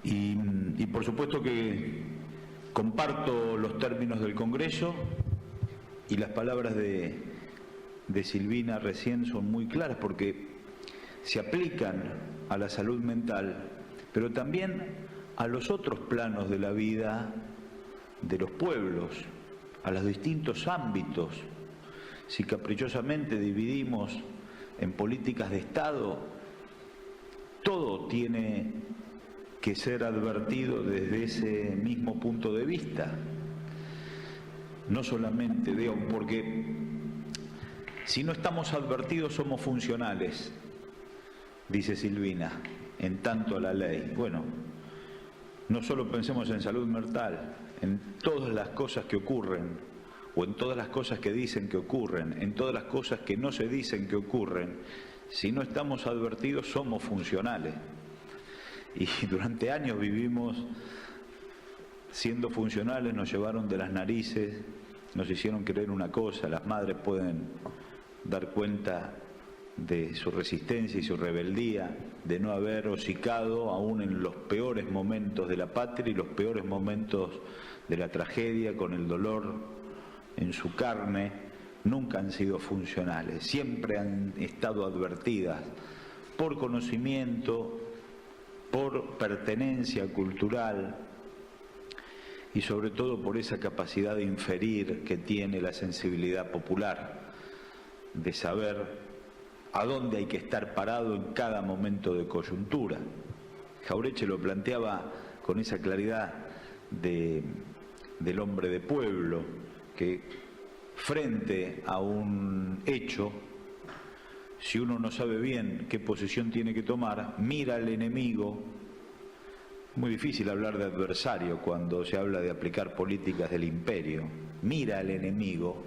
Y por supuesto que comparto los términos del Congreso, y las palabras de Silvina recién son muy claras porque se aplican a la salud mental, pero también a los otros planos de la vida de los pueblos, a los distintos ámbitos. Si caprichosamente dividimos en políticas de Estado, todo tiene que ser advertido desde ese mismo punto de vista. No solamente, porque si no estamos advertidos somos funcionales, dice Silvina, en tanto a la ley. Bueno, no solo pensemos en salud mental, en todas las cosas que ocurren, o en todas las cosas que dicen que ocurren, en todas las cosas que no se dicen que ocurren. Si no estamos advertidos somos funcionales. Y durante años vivimos siendo funcionales, nos llevaron de las narices, nos hicieron creer una cosa. Las madres pueden dar cuenta de su resistencia y su rebeldía, de no haber hocicado aún en los peores momentos de la patria y los peores momentos de la tragedia, con el dolor en su carne. Nunca han sido funcionales, siempre han estado advertidas por conocimiento, por pertenencia cultural y sobre todo por esa capacidad de inferir que tiene la sensibilidad popular, de saber a dónde hay que estar parado en cada momento de coyuntura. Jauretche lo planteaba con esa claridad del hombre de pueblo, que frente a un hecho, si uno no sabe bien qué posición tiene que tomar, mira al enemigo. Muy difícil hablar de adversario cuando se habla de aplicar políticas del imperio. Mira al enemigo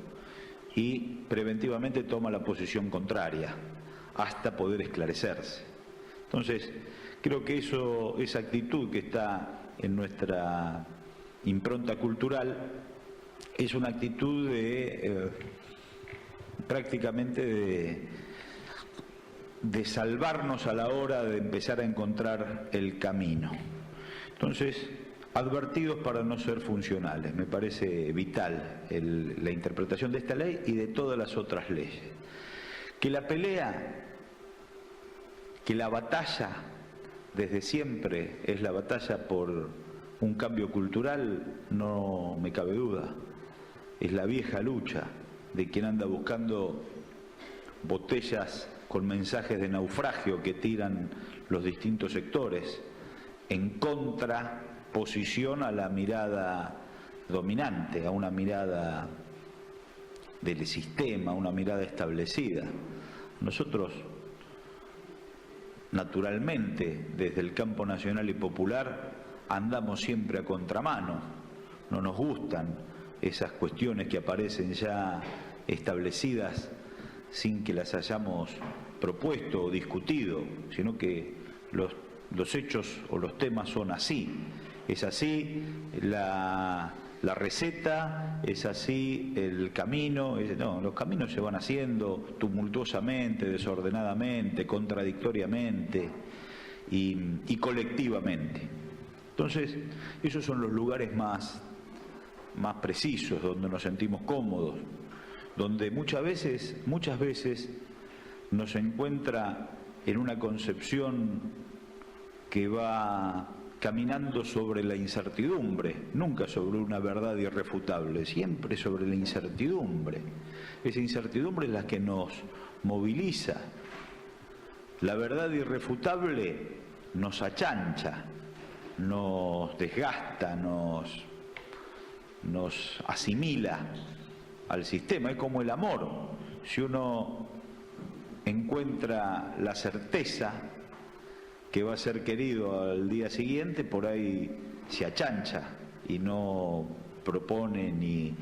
y preventivamente toma la posición contraria hasta poder esclarecerse. Entonces, creo que esa actitud que está en nuestra impronta cultural es una actitud prácticamente de salvarnos a la hora de empezar a encontrar el camino. Entonces, advertidos para no ser funcionales. Me parece vital la interpretación de esta ley y de todas las otras leyes. Que la pelea, que la batalla desde siempre es la batalla por un cambio cultural, no me cabe duda. Es la vieja lucha de quien anda buscando botellas con mensajes de naufragio que tiran los distintos sectores, en contraposición a la mirada dominante, a una mirada del sistema, una mirada establecida. Nosotros, naturalmente, desde el campo nacional y popular, andamos siempre a contramano. No nos gustan esas cuestiones que aparecen ya establecidas sin que las hayamos propuesto o discutido, sino que los hechos o los temas son así. Es así la receta, es así el camino. No, los caminos se van haciendo tumultuosamente, desordenadamente, contradictoriamente y colectivamente. Entonces, esos son los lugares más precisos, donde nos sentimos cómodos, donde muchas veces nos encuentra en una concepción que va caminando sobre la incertidumbre, nunca sobre una verdad irrefutable, siempre sobre la incertidumbre. Esa incertidumbre es la que nos moviliza. La verdad irrefutable nos achancha, nos desgasta, nos asimila al sistema. Es como el amor. Si uno encuentra la certeza que va a ser querido al día siguiente, por ahí se achancha y no propone ni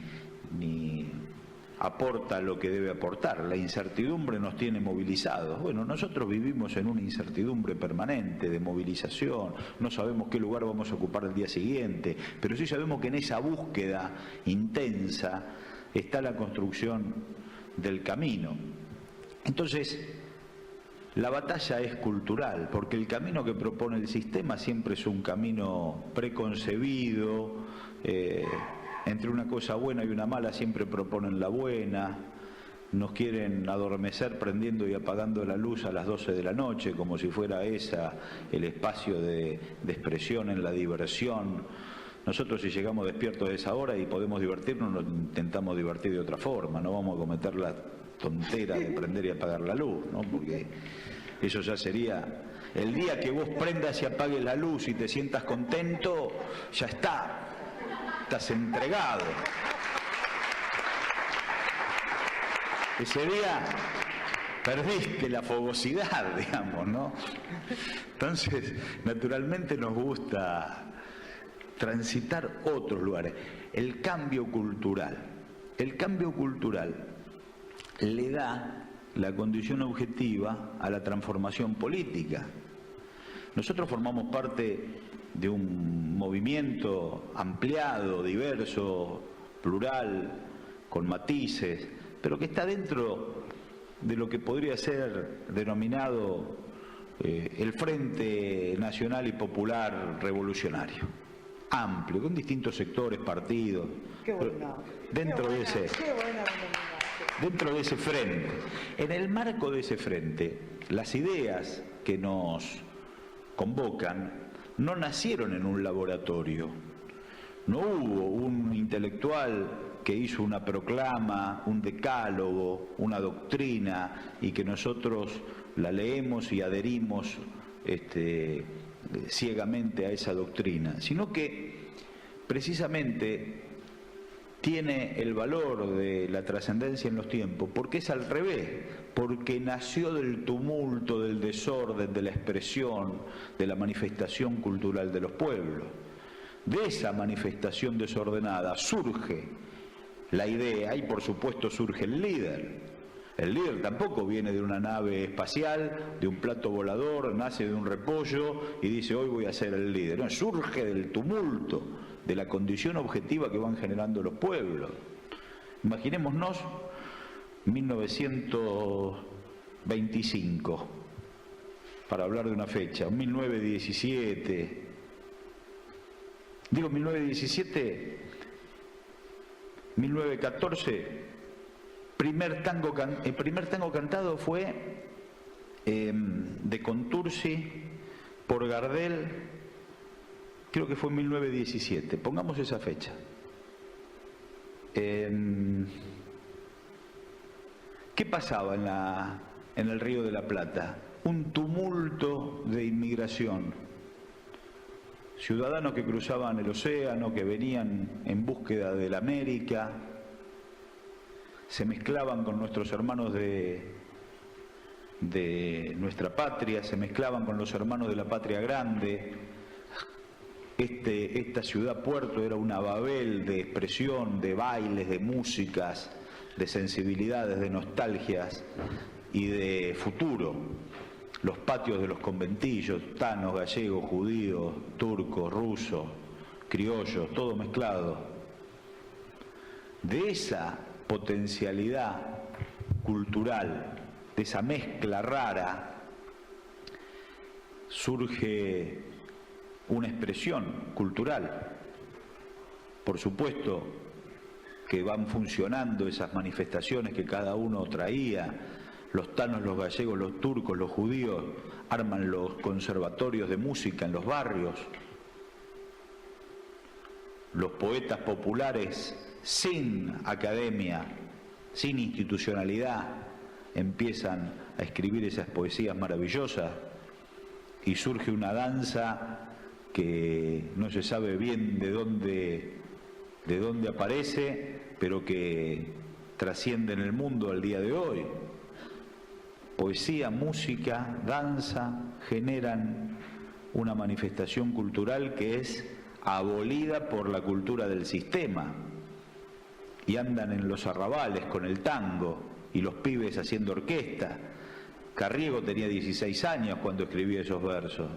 aporta lo que debe aportar. La incertidumbre nos tiene movilizados. Bueno, nosotros vivimos en una incertidumbre permanente de movilización, no sabemos qué lugar vamos a ocupar el día siguiente, pero sí sabemos que en esa búsqueda intensa está la construcción del camino. Entonces, La batalla es cultural, porque el camino que propone el sistema siempre es un camino preconcebido, entre una cosa buena y una mala siempre proponen la buena, nos quieren adormecer prendiendo y apagando la luz a las 12 de la noche, como si fuera esa el espacio de expresión en la diversión. Nosotros, si llegamos despiertos a esa hora y podemos divertirnos, nos intentamos divertir de otra forma, no vamos a cometer la tontera de prender y apagar la luz, ¿no? Porque eso ya sería, el día que vos prendas y apagues la luz y te sientas contento, ya está, estás entregado. Ese día perdiste la fogosidad, digamos, ¿no? Entonces, naturalmente nos gusta transitar otros lugares. El cambio cultural le da la condición objetiva a la transformación política. Nosotros formamos parte de un movimiento ampliado, diverso, plural, con matices, pero que está dentro de lo que podría ser denominado el Frente Nacional y Popular Revolucionario. Amplio, con distintos sectores, partidos. Qué bueno. Dentro de ese frente. En el marco de ese frente, las ideas que nos convocan no nacieron en un laboratorio. No hubo un intelectual que hizo una proclama, un decálogo, una doctrina y que nosotros la leemos y adherimos ciegamente a esa doctrina, sino que precisamente tiene el valor de la trascendencia en los tiempos, porque es al revés, porque nació del tumulto, del desorden, de la expresión, de la manifestación cultural de los pueblos. De esa manifestación desordenada surge la idea y por supuesto surge el líder. El líder tampoco viene de una nave espacial, de un plato volador, nace de un repollo y dice hoy voy a ser el líder. No, surge del tumulto, de la condición objetiva que van generando los pueblos. Imaginémonos 1925, para hablar de una fecha, 1917. Digo 1917, 1914. El primer tango cantado fue de Contursi por Gardel, creo que fue en 1917, pongamos esa fecha. ¿Qué pasaba en el Río de la Plata? Un tumulto de inmigración. Ciudadanos que cruzaban el océano, que venían en búsqueda de la América, se mezclaban con nuestros hermanos de nuestra patria, se mezclaban con los hermanos de la patria grande. Esta ciudad puerto era una Babel de expresión, de bailes, de músicas, de sensibilidades, de nostalgias y de futuro. Los patios de los conventillos, tanos, gallegos, judíos, turcos, rusos, criollos, todo mezclado. De esa potencialidad cultural, de esa mezcla rara, surge una expresión cultural. Por supuesto que van funcionando esas manifestaciones que cada uno traía. Los tanos, los gallegos, los turcos, los judíos arman los conservatorios de música en los barrios. Los poetas populares, sin academia, sin institucionalidad, empiezan a escribir esas poesías maravillosas y surge una danza que no se sabe bien de dónde aparece, pero que trasciende en el mundo al día de hoy. Poesía, música, danza generan una manifestación cultural que es abolida por la cultura del sistema. Y andan en los arrabales con el tango y los pibes haciendo orquesta. Carriego tenía 16 años cuando escribía esos versos.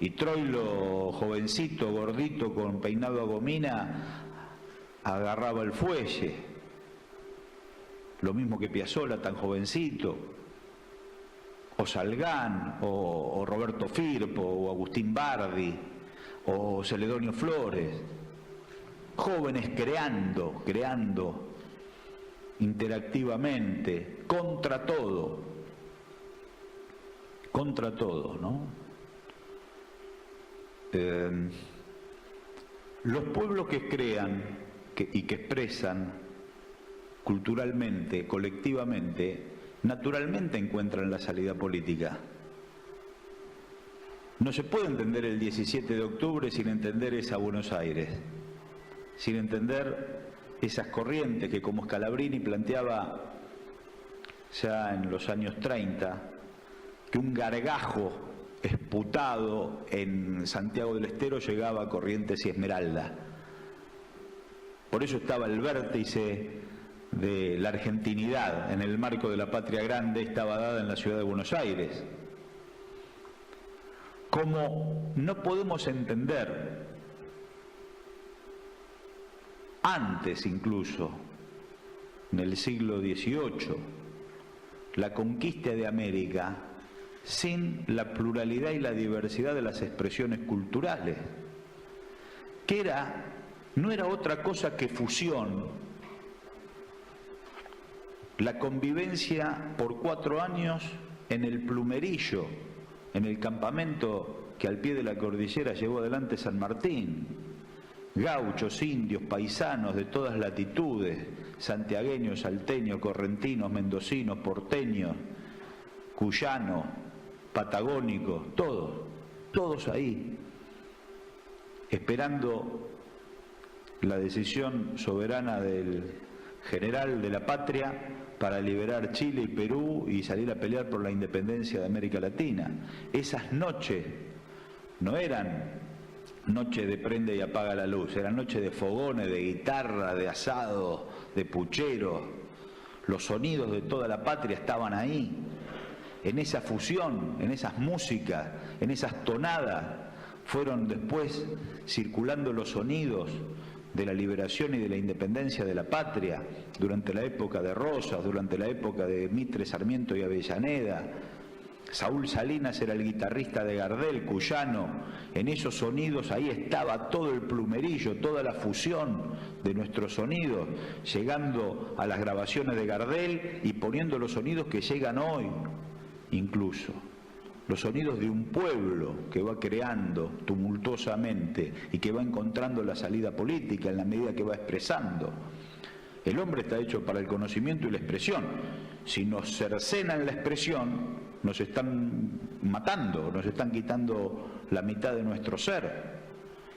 Y Troilo, jovencito, gordito, con peinado a gomina, agarraba el fuelle. Lo mismo que Piazzolla, tan jovencito. o Salgán, o Roberto Firpo, o Agustín Bardi, o Celedonio Flores, jóvenes creando interactivamente, contra todo, ¿no? Los pueblos que crean y que expresan culturalmente, colectivamente, naturalmente encuentran la salida política. No se puede entender el 17 de octubre sin entender esa Buenos Aires, sin entender esas corrientes que, como Scalabrini planteaba ya en los años 30, que un gargajo esputado en Santiago del Estero llegaba a Corrientes y Esmeralda. Por eso estaba el vértice de la argentinidad en el marco de la patria grande, estaba dada en la ciudad de Buenos Aires. Como no podemos entender, antes incluso, en el siglo XVIII, la conquista de América sin la pluralidad y la diversidad de las expresiones culturales, que no era otra cosa que fusión, la convivencia por 4 años en el Plumerillo, en el campamento que al pie de la cordillera llevó adelante San Martín, gauchos, indios, paisanos de todas latitudes, santiagueños, salteños, correntinos, mendocinos, porteños, cuyanos, patagónicos, todos ahí, esperando la decisión soberana del general de la patria para liberar Chile y Perú y salir a pelear por la independencia de América Latina. Esas noches no eran noches de prende y apaga la luz, eran noches de fogones, de guitarra, de asado, de puchero. Los sonidos de toda la patria estaban ahí, en esa fusión, en esas músicas, en esas tonadas. Fueron después circulando los sonidos de la liberación y de la independencia de la patria, durante la época de Rosas, durante la época de Mitre, Sarmiento y Avellaneda. Saúl Salinas era el guitarrista de Gardel, cuyano. En esos sonidos ahí estaba todo el plumerillo, toda la fusión de nuestros sonidos, llegando a las grabaciones de Gardel y poniendo los sonidos que llegan hoy, incluso. Los sonidos de un pueblo que va creando tumultuosamente y que va encontrando la salida política en la medida que va expresando. El hombre está hecho para el conocimiento y la expresión. Si nos cercenan la expresión, nos están matando, nos están quitando la mitad de nuestro ser.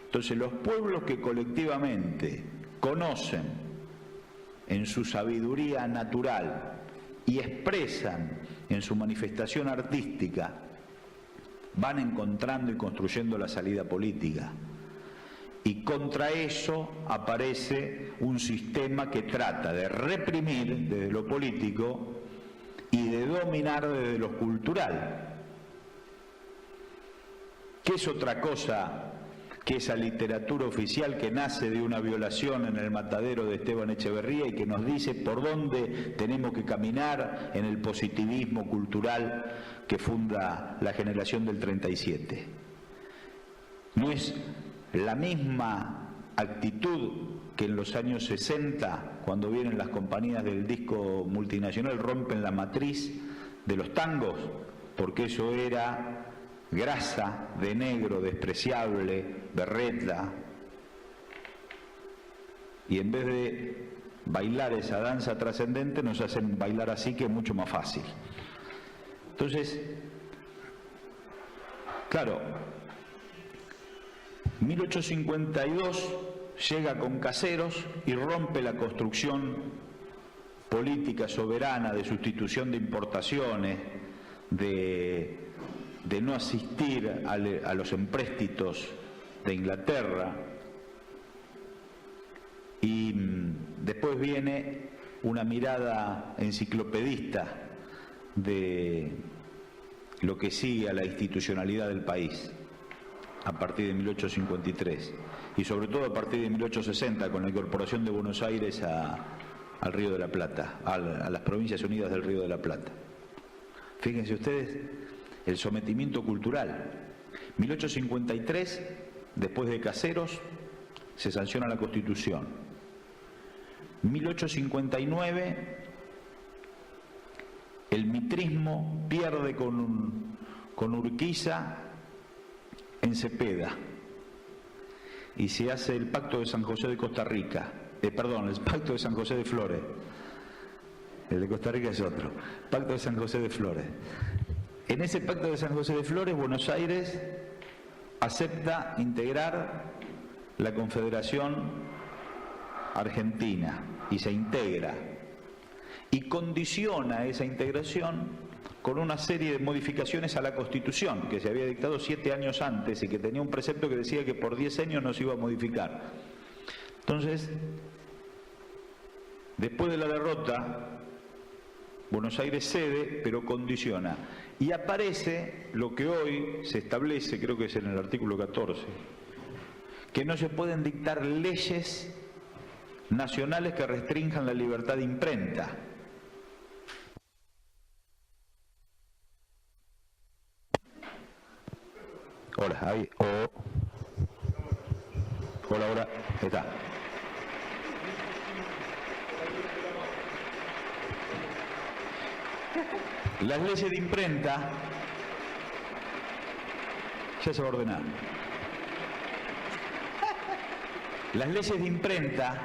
Entonces, los pueblos que colectivamente conocen en su sabiduría natural y expresan en su manifestación artística, van encontrando y construyendo la salida política. Y contra eso aparece un sistema que trata de reprimir desde lo político y de dominar desde lo cultural. ¿Qué es otra cosa que esa literatura oficial que nace de una violación en el matadero de Esteban Echeverría y que nos dice por dónde tenemos que caminar en el positivismo cultural que funda la generación del 37? No es la misma actitud que en los años 60, cuando vienen las compañías del disco multinacional, rompen la matriz de los tangos, porque eso era grasa de negro despreciable, berreta, y en vez de bailar esa danza trascendente nos hacen bailar así, que es mucho más fácil. Entonces, claro, 1852 llega con Caseros y rompe la construcción política soberana de sustitución de importaciones, de no asistir a los empréstitos de Inglaterra, y después viene una mirada enciclopedista de lo que sigue a la institucionalidad del país a partir de 1853 y sobre todo a partir de 1860 con la incorporación de Buenos Aires al Río de la Plata, a las Provincias Unidas del Río de la Plata. Fíjense ustedes el sometimiento cultural. 1853, después de Caseros, se sanciona la Constitución. 1859, el mitrismo pierde con Urquiza en Cepeda y se hace el Pacto de San José de Costa Rica, el Pacto de San José de Flores. El de Costa Rica es otro, Pacto de San José de Flores. En ese Pacto de San José de Flores, Buenos Aires acepta integrar la Confederación Argentina y se integra y condiciona esa integración con una serie de modificaciones a la Constitución que se había dictado 7 años antes y que tenía un precepto que decía que por 10 años no se iba a modificar. Entonces, después de la derrota, Buenos Aires cede, pero condiciona. Y aparece lo que hoy se establece, creo que es en el artículo 14, que no se pueden dictar leyes nacionales que restrinjan la libertad de imprenta. Hola, ahí. Hola, ahí está. Las leyes de imprenta ya se va a ordenar. Las leyes de imprenta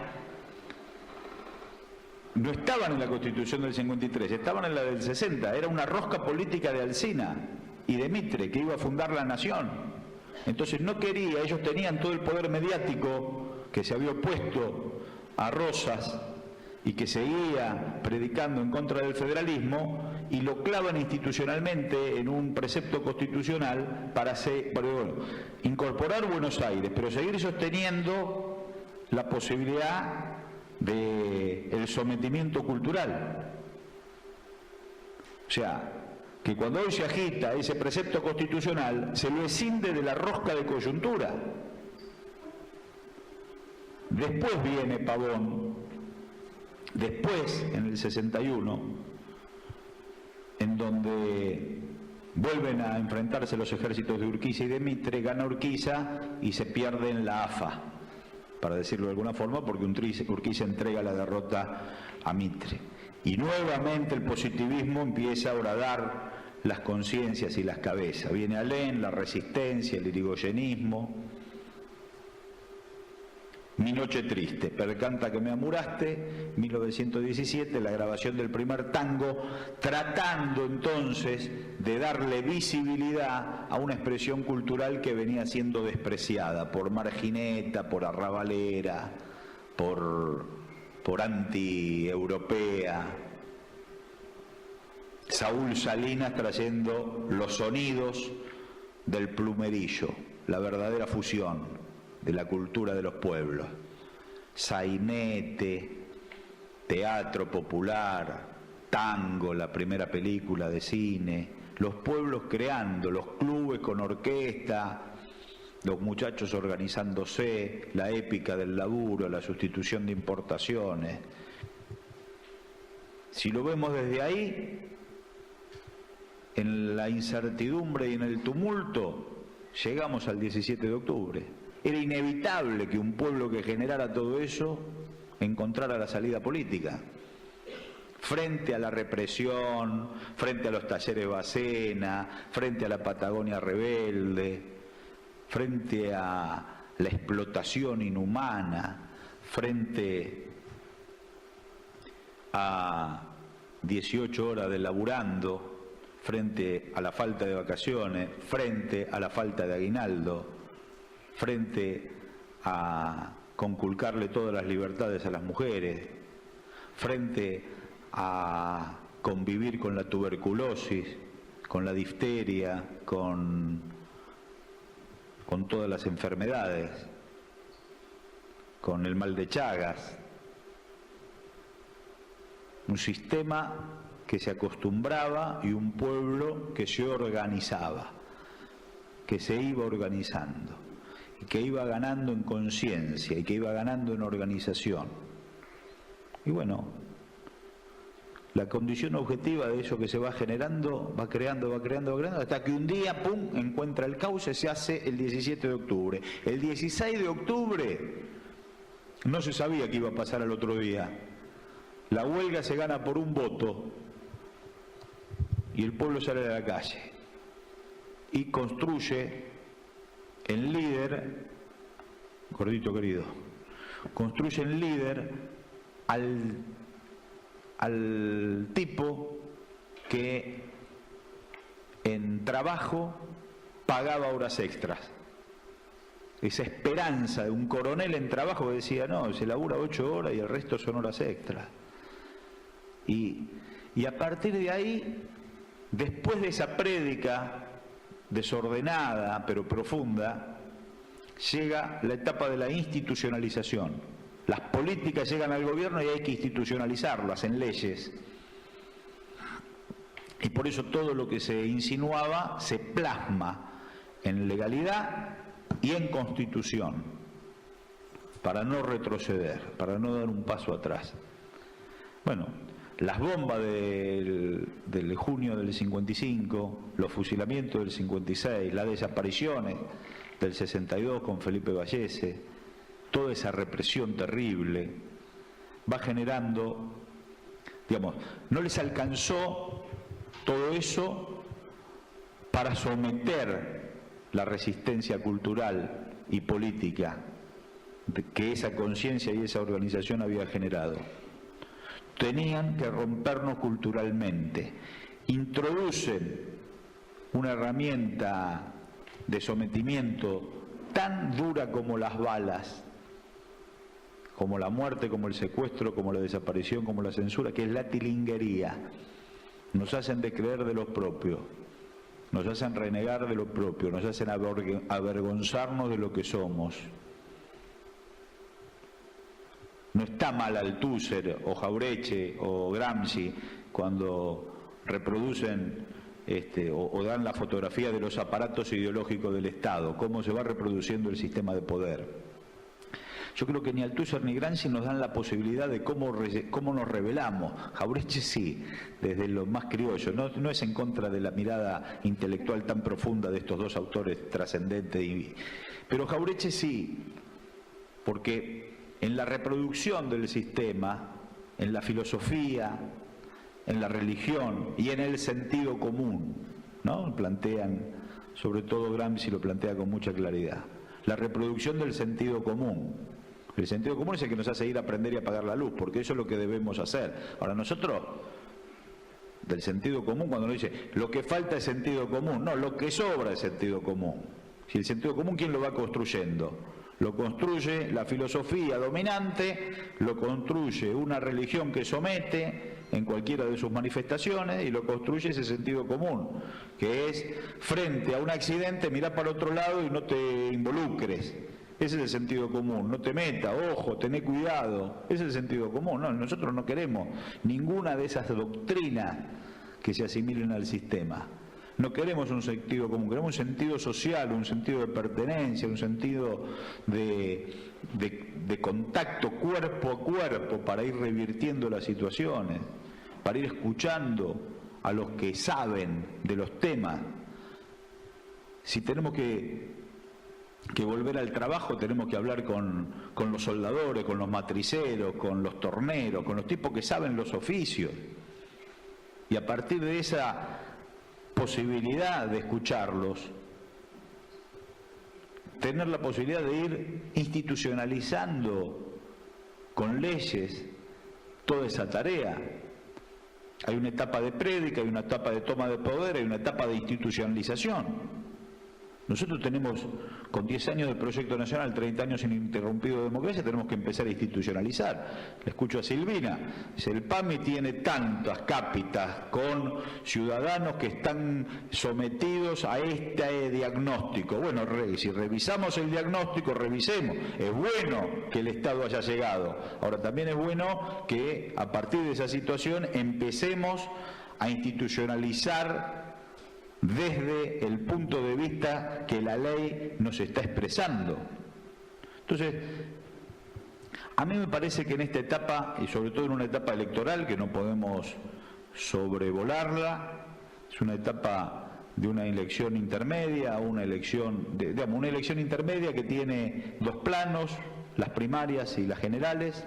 no estaban en la Constitución del 53, estaban en la del 60. Era una rosca política de Alsina y de Mitre, que iba a fundar la nación. Entonces no quería, ellos tenían todo el poder mediático que se había opuesto a Rosas y que seguía predicando en contra del federalismo, y lo clavan institucionalmente en un precepto constitucional para incorporar Buenos Aires, pero seguir sosteniendo la posibilidad del sometimiento cultural. O sea, que cuando hoy se agita ese precepto constitucional, se lo escinde de la rosca de coyuntura. Después viene Pavón, después, en el 61, en donde vuelven a enfrentarse los ejércitos de Urquiza y de Mitre, gana Urquiza y se pierde en la AFA, para decirlo de alguna forma, porque Urquiza entrega la derrota a Mitre. Y nuevamente el positivismo empieza a horadar las conciencias y las cabezas. Viene Alén, la resistencia, el irigoyenismo. Mi noche triste, Percanta que me amuraste, 1917, la grabación del primer tango, tratando entonces de darle visibilidad a una expresión cultural que venía siendo despreciada por margineta, por arrabalera, por anti-europea. Saúl Salinas trayendo los sonidos del plumerillo, la verdadera fusión de la cultura de los pueblos. Sainete, teatro popular, tango, la primera película de cine, los pueblos creando, los clubes con orquesta, los muchachos organizándose, la épica del laburo, la sustitución de importaciones. Si lo vemos desde ahí, en la incertidumbre y en el tumulto, llegamos al 17 de octubre. Era inevitable que un pueblo que generara todo eso encontrara la salida política. Frente a la represión, frente a los talleres Bacena, frente a la Patagonia rebelde, frente a la explotación inhumana, frente a 18 horas de laburando, frente a la falta de vacaciones, frente a la falta de aguinaldo, frente a conculcarle todas las libertades a las mujeres, frente a convivir con la tuberculosis, con la difteria, con todas las enfermedades, con el mal de Chagas. Un sistema que se acostumbraba y un pueblo que se organizaba, que se iba organizando, y que iba ganando en conciencia y que iba ganando en organización. Y bueno, la condición objetiva de eso que se va generando, va creando, hasta que un día, pum, encuentra el cauce, se hace el 17 de octubre. El 16 de octubre no se sabía qué iba a pasar al otro día. La huelga se gana por un voto y el pueblo sale a la calle y construye en líder, gordito querido, construye en líder al tipo que en trabajo pagaba horas extras. Esa esperanza de un coronel en trabajo que decía, no, se labura 8 horas y el resto son horas extras. Y a partir de ahí, después de esa prédica desordenada pero profunda, llega la etapa de la institucionalización. Las políticas llegan al gobierno y hay que institucionalizarlas en leyes. Y por eso todo lo que se insinuaba se plasma en legalidad y en constitución, para no retroceder, para no dar un paso atrás. Bueno, las bombas del junio del 55, los fusilamientos del 56, las desapariciones del 62 con Felipe Vallese, toda esa represión terrible va generando, digamos, no les alcanzó todo eso para someter la resistencia cultural y política que esa conciencia y esa organización había generado. Tenían que rompernos culturalmente. Introducen una herramienta de sometimiento tan dura como las balas, como la muerte, como el secuestro, como la desaparición, como la censura, que es la tilinguería. Nos hacen descreer de lo propio, nos hacen renegar de lo propio, nos hacen avergonzarnos de lo que somos. No está mal Althusser o Jauretche o Gramsci cuando reproducen o dan la fotografía de los aparatos ideológicos del Estado, cómo se va reproduciendo el sistema de poder. Yo creo que ni Althusser ni Gramsci nos dan la posibilidad de cómo nos rebelamos. Jauretche sí, desde lo más criollo, no es en contra de la mirada intelectual tan profunda de estos dos autores trascendentes, pero Jauretche sí, porque en la reproducción del sistema, en la filosofía, en la religión y en el sentido común, ¿no? Plantean, sobre todo Gramsci lo plantea con mucha claridad, la reproducción del sentido común. El sentido común es el que nos hace ir a aprender y apagar la luz, porque eso es lo que debemos hacer. Ahora nosotros, del sentido común, cuando nos dice, lo que falta es sentido común, no, lo que sobra es sentido común. Si el sentido común, ¿quién lo va construyendo? Lo construye la filosofía dominante, lo construye una religión que somete en cualquiera de sus manifestaciones y lo construye ese sentido común, que es frente a un accidente, mirá para otro lado y no te involucres. Ese es el sentido común, no te metas, ojo, tené cuidado, ese es el sentido común. No, nosotros no queremos ninguna de esas doctrinas que se asimilen al sistema. No queremos un sentido común, queremos un sentido social, un sentido de pertenencia, un sentido de contacto cuerpo a cuerpo para ir revirtiendo las situaciones, para ir escuchando a los que saben de los temas. Si tenemos que volver al trabajo, tenemos que hablar con los soldadores, con los matriceros, con los torneros, con los tipos que saben los oficios. Y a partir de esa posibilidad de escucharlos, tener la posibilidad de ir institucionalizando con leyes toda esa tarea. Hay una etapa de prédica, hay una etapa de toma de poder, hay una etapa de institucionalización. Nosotros tenemos, con 10 años del proyecto nacional, 30 años ininterrumpido de democracia, tenemos que empezar a institucionalizar. Le escucho a Silvina, dice, el PAMI tiene tantas cápitas con ciudadanos que están sometidos a este diagnóstico. Bueno, si revisamos el diagnóstico, revisemos. Es bueno que el Estado haya llegado. Ahora, también es bueno que a partir de esa situación empecemos a institucionalizar desde el punto de vista que la ley nos está expresando. Entonces, a mí me parece que en esta etapa, y sobre todo en una etapa electoral, que no podemos sobrevolarla, es una etapa de una elección intermedia, una elección intermedia que tiene dos planos, las primarias y las generales.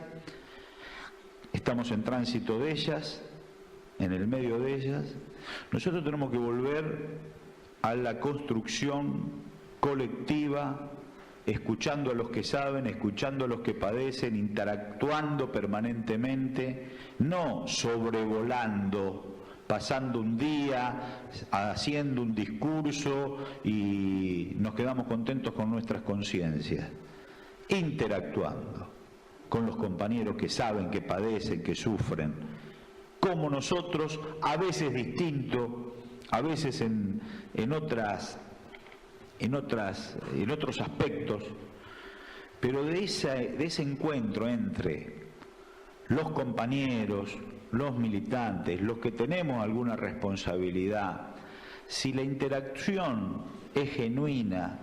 Estamos en tránsito de ellas, en el medio de ellas. Nosotros tenemos que volver a la construcción colectiva, escuchando a los que saben, escuchando a los que padecen, interactuando permanentemente, no sobrevolando, pasando un día, haciendo un discurso y nos quedamos contentos con nuestras conciencias, interactuando con los compañeros que saben, que padecen, que sufren, como nosotros, a veces distinto, a veces en otros aspectos, pero de ese encuentro entre los compañeros, los militantes, los que tenemos alguna responsabilidad, si la interacción es genuina,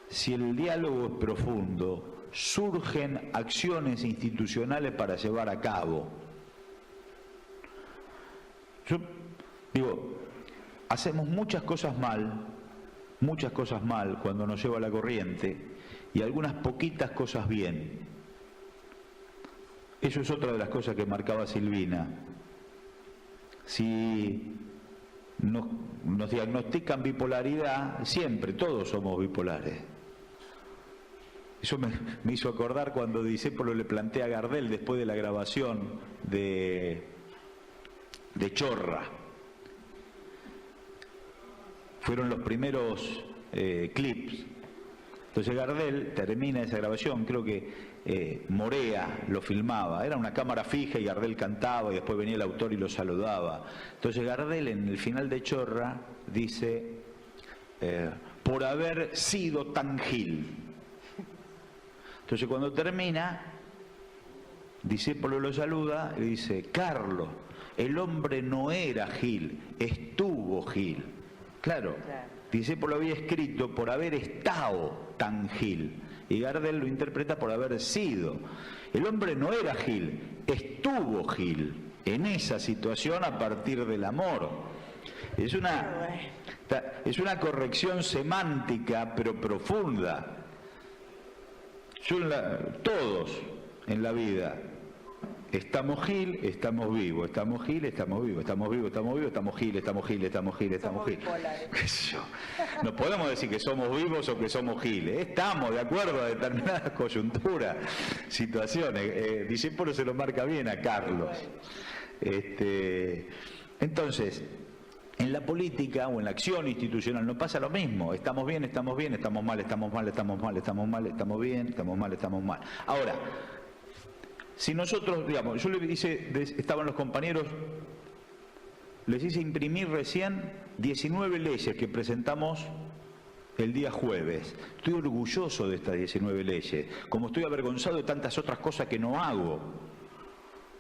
si el diálogo es profundo, surgen acciones institucionales para llevar a cabo. Yo digo, hacemos muchas cosas mal cuando nos lleva la corriente y algunas poquitas cosas bien. Eso es otra de las cosas que marcaba Silvina. Si nos diagnostican bipolaridad, siempre, todos somos bipolares. Eso me hizo acordar cuando Discépolo le plantea a Gardel después de la grabación de Chorra. Fueron los primeros clips. Entonces Gardel termina esa grabación, creo que Morea lo filmaba, era una cámara fija y Gardel cantaba y después venía el autor y lo saludaba. Entonces Gardel en el final de Chorra dice, por haber sido tan gil. Entonces cuando termina, Discépolo lo saluda y dice, Carlos, el hombre no era gil, estuvo gil. Claro, Discépolo había escrito por haber estado tan gil y Gardel lo interpreta por haber sido. El hombre no era gil, estuvo gil en esa situación a partir del amor. Es una corrección semántica pero profunda. Todos en la vida estamos gil, estamos vivos, estamos gil, estamos vivos, estamos vivos, estamos vivos, estamos gil, estamos gil, estamos gil, estamos gil. No podemos decir que somos vivos o que somos giles. Estamos de acuerdo a determinadas coyunturas, situaciones. Discépolo se lo marca bien a Carlos. Entonces, en la política o en la acción institucional no pasa lo mismo. Estamos bien, estamos bien, estamos mal, estamos mal, estamos mal, estamos mal, estamos bien, estamos mal, estamos mal. Ahora, si nosotros, digamos, yo le hice, estaban los compañeros, les hice imprimir recién 19 leyes que presentamos el día jueves. Estoy orgulloso de estas 19 leyes, como estoy avergonzado de tantas otras cosas que no hago.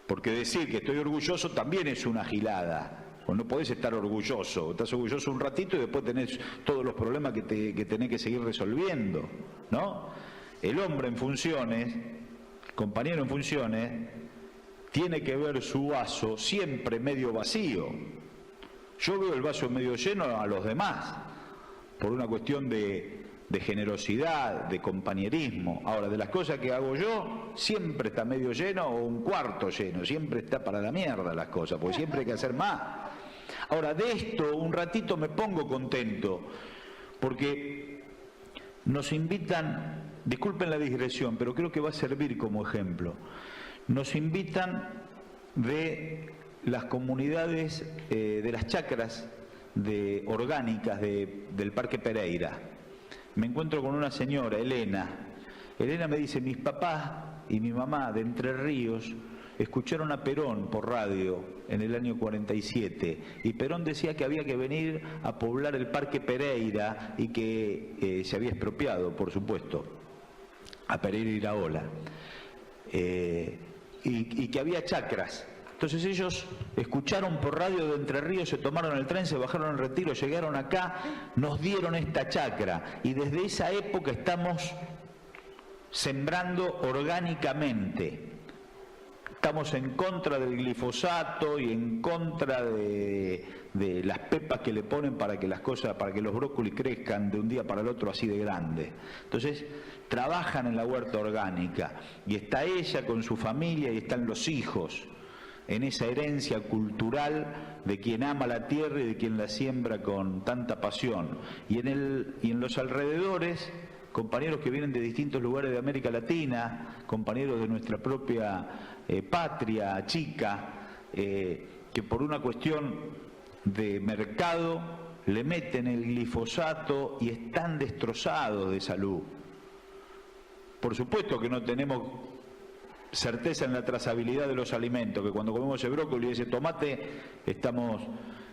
Porque decir que estoy orgulloso también es una gilada. O no podés estar orgulloso, estás orgulloso un ratito y después tenés todos los problemas que tenés que seguir resolviendo, ¿no? El hombre en funciones, el compañero en funciones, tiene que ver su vaso siempre medio vacío. Yo veo el vaso medio lleno a los demás, por una cuestión de generosidad, de compañerismo. Ahora, de las cosas que hago yo, siempre está medio lleno o un cuarto lleno, siempre está para la mierda las cosas, porque siempre hay que hacer más. Ahora, de esto un ratito me pongo contento, porque nos invitan, disculpen la digresión, pero creo que va a servir como ejemplo, nos invitan de las comunidades, de las chacras orgánicas del Parque Pereira. Me encuentro con una señora, Elena. Elena me dice, mis papás y mi mamá de Entre Ríos escucharon a Perón por radio en el año 47 y Perón decía que había que venir a poblar el Parque Pereira y que se había expropiado, por supuesto, a Pereira Iraola, y que había chacras. Entonces ellos escucharon por radio de Entre Ríos, se tomaron el tren, se bajaron al Retiro, llegaron acá, nos dieron esta chacra y desde esa época estamos sembrando orgánicamente estamos en contra del glifosato y en contra de las pepas que le ponen para que los brócolis crezcan de un día para el otro así de grande. Entonces, trabajan en la huerta orgánica y está ella con su familia y están los hijos en esa herencia cultural de quien ama la tierra y de quien la siembra con tanta pasión. Y en los alrededores, compañeros que vienen de distintos lugares de América Latina, compañeros de nuestra propia patria chica, que por una cuestión de mercado le meten el glifosato y están destrozados de salud. Por supuesto que no tenemos certeza en la trazabilidad de los alimentos, que cuando comemos ese brócoli y ese tomate estamos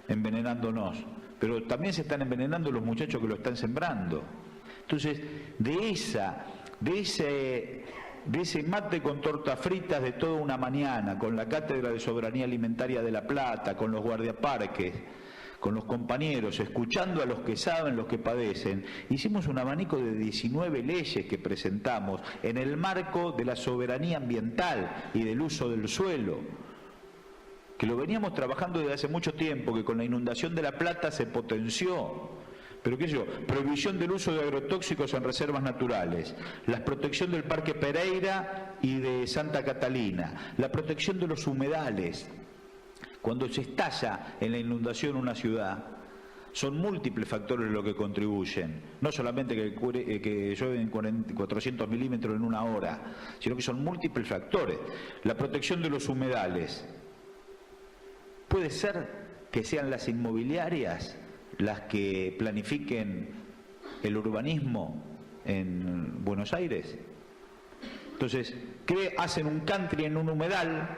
envenenándonos, pero también se están envenenando los muchachos que lo están sembrando. Entonces, de ese mate con tortas fritas de toda una mañana, con la Cátedra de Soberanía Alimentaria de La Plata, con los guardiaparques, con los compañeros, escuchando a los que saben, los que padecen, hicimos un abanico de 19 leyes que presentamos en el marco de la soberanía ambiental y del uso del suelo, que lo veníamos trabajando desde hace mucho tiempo, que con la inundación de La Plata se potenció. Pero qué sé yo, prohibición del uso de agrotóxicos en reservas naturales, la protección del Parque Pereira y de Santa Catalina, la protección de los humedales. Cuando se estalla en la inundación una ciudad, son múltiples factores los que contribuyen, no solamente que llueven 400 milímetros en una hora, sino que son múltiples factores. La protección de los humedales. Puede ser que sean las inmobiliarias las que planifiquen el urbanismo en Buenos Aires. Entonces, hacen un country en un humedal,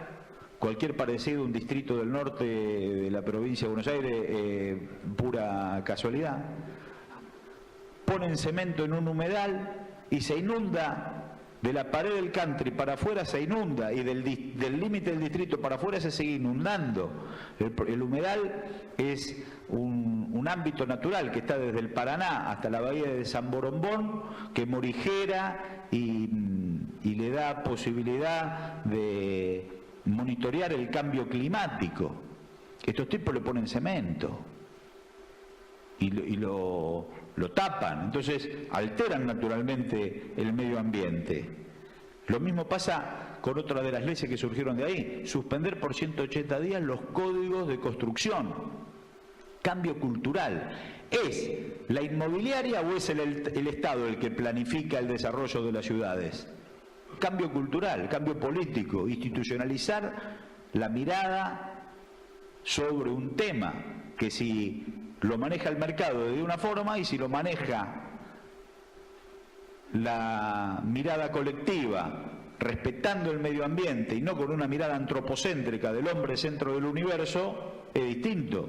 cualquier parecido a un distrito del norte de la provincia de Buenos Aires, pura casualidad. Ponen cemento en un humedal y se inunda. De la pared del country para afuera se inunda y del límite del distrito para afuera se sigue inundando. El humedal es un ámbito natural que está desde el Paraná hasta la bahía de San Borombón, que morigera y le da posibilidad de monitorear el cambio climático. Estos tipos le ponen cemento y lo tapan, entonces alteran naturalmente el medio ambiente. Lo mismo pasa con otra de las leyes que surgieron de ahí, suspender por 180 días los códigos de construcción. Cambio cultural. ¿Es la inmobiliaria o es el Estado el que planifica el desarrollo de las ciudades? Cambio cultural, cambio político, institucionalizar la mirada sobre un tema que si lo maneja el mercado de una forma y si lo maneja la mirada colectiva, respetando el medio ambiente y no con una mirada antropocéntrica del hombre centro del universo, es distinto.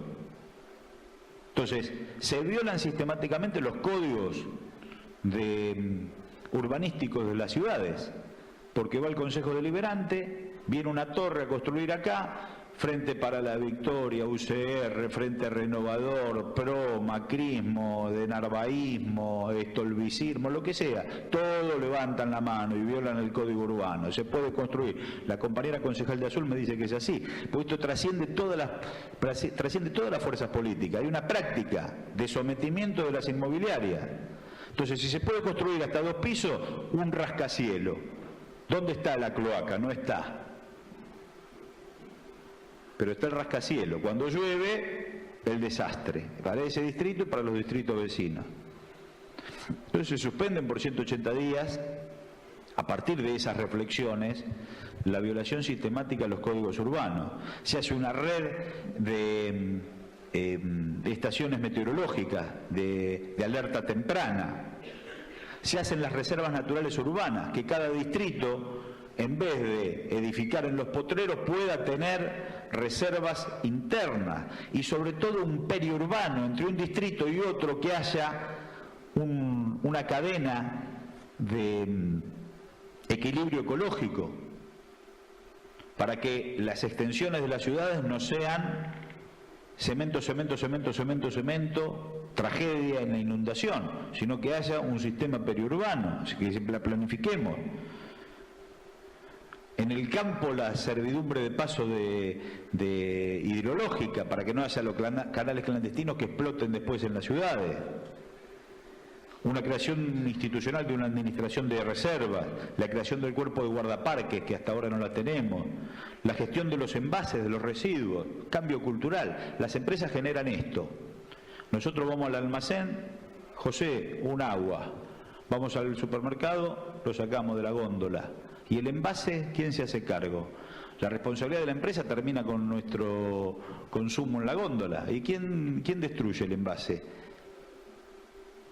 Entonces, se violan sistemáticamente los códigos urbanísticos de las ciudades, porque va el Consejo Deliberante, viene una torre a construir acá, Frente para la Victoria, UCR, Frente Renovador, PRO, macrismo, de narvaísmo, estolbicismo, lo que sea, todos levantan la mano y violan el código urbano. Se puede construir. La compañera concejal de Azul me dice que es así, porque esto trasciende todas las fuerzas políticas. Hay una práctica de sometimiento de las inmobiliarias. Entonces, si se puede construir hasta 2 pisos, un rascacielos. ¿Dónde está la cloaca? No está. Pero está el rascacielos. Cuando llueve, el desastre, para ese distrito y para los distritos vecinos. Entonces se suspenden por 180 días, a partir de esas reflexiones, la violación sistemática de los códigos urbanos. Se hace una red de estaciones meteorológicas, de alerta temprana. Se hacen las reservas naturales urbanas, que cada distrito, en vez de edificar en los potreros, pueda tener reservas internas y sobre todo un periurbano entre un distrito y otro, que haya una cadena de equilibrio ecológico para que las extensiones de las ciudades no sean cemento, cemento, cemento, cemento, cemento, tragedia en la inundación, sino que haya un sistema periurbano, que la planifiquemos. En el campo la servidumbre de paso de hidrológica para que no haya los canales clandestinos que exploten después en las ciudades. Una creación institucional de una administración de reservas, la creación del cuerpo de guardaparques, que hasta ahora no la tenemos, la gestión de los envases, de los residuos, cambio cultural. Las empresas generan esto. Nosotros vamos al almacén, José, un agua. Vamos al supermercado, lo sacamos de la góndola. ¿Y el envase, quién se hace cargo? La responsabilidad de la empresa termina con nuestro consumo en la góndola. ¿Y quién destruye el envase?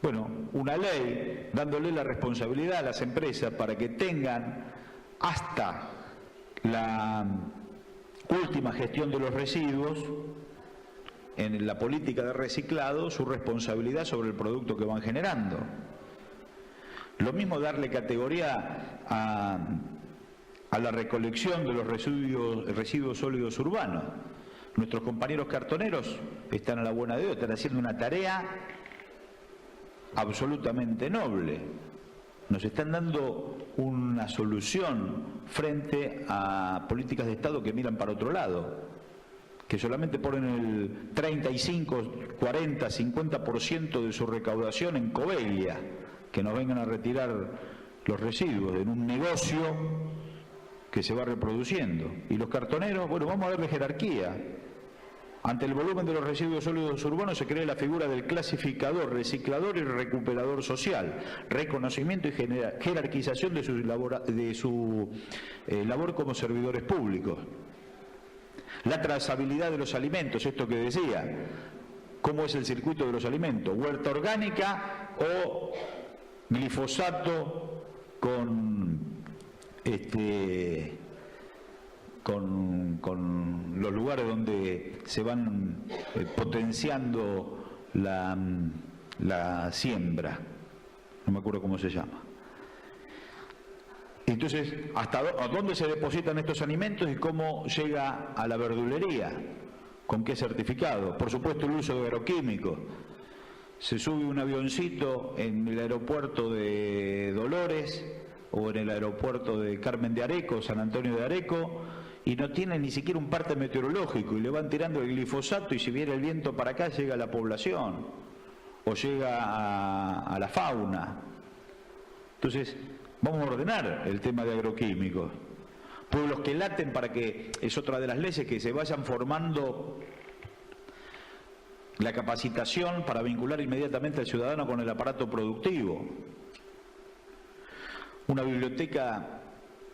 Bueno, una ley dándole la responsabilidad a las empresas para que tengan hasta la última gestión de los residuos en la política de reciclado, su responsabilidad sobre el producto que van generando. Lo mismo darle categoría a la recolección de los residuos sólidos urbanos. Nuestros compañeros cartoneros están a la buena de Dios, están haciendo una tarea absolutamente noble. Nos están dando una solución frente a políticas de Estado que miran para otro lado, que solamente ponen el 35, 40, 50% de su recaudación en Covelia, que nos vengan a retirar los residuos en un negocio que se va reproduciendo. Y los cartoneros, bueno, vamos a darle jerarquía. Ante el volumen de los residuos sólidos urbanos se crea la figura del clasificador, reciclador y recuperador social, reconocimiento y jerarquización de su labor como servidores públicos. La trazabilidad de los alimentos, esto que decía, cómo es el circuito de los alimentos, huerta orgánica o glifosato con los lugares donde se van potenciando la siembra, no me acuerdo cómo se llama. Entonces, ¿a dónde se depositan estos alimentos y cómo llega a la verdulería? ¿Con qué certificado? Por supuesto, el uso de agroquímicos. Se sube un avioncito en el aeropuerto de Dolores o en el aeropuerto de Carmen de Areco, San Antonio de Areco, y no tiene ni siquiera un parte meteorológico y le van tirando el glifosato y si viene el viento para acá llega a la población o llega a la fauna. Entonces, vamos a ordenar el tema de agroquímicos. Pueblos que laten para que, es otra de las leyes, que se vayan formando la capacitación para vincular inmediatamente al ciudadano con el aparato productivo. Una biblioteca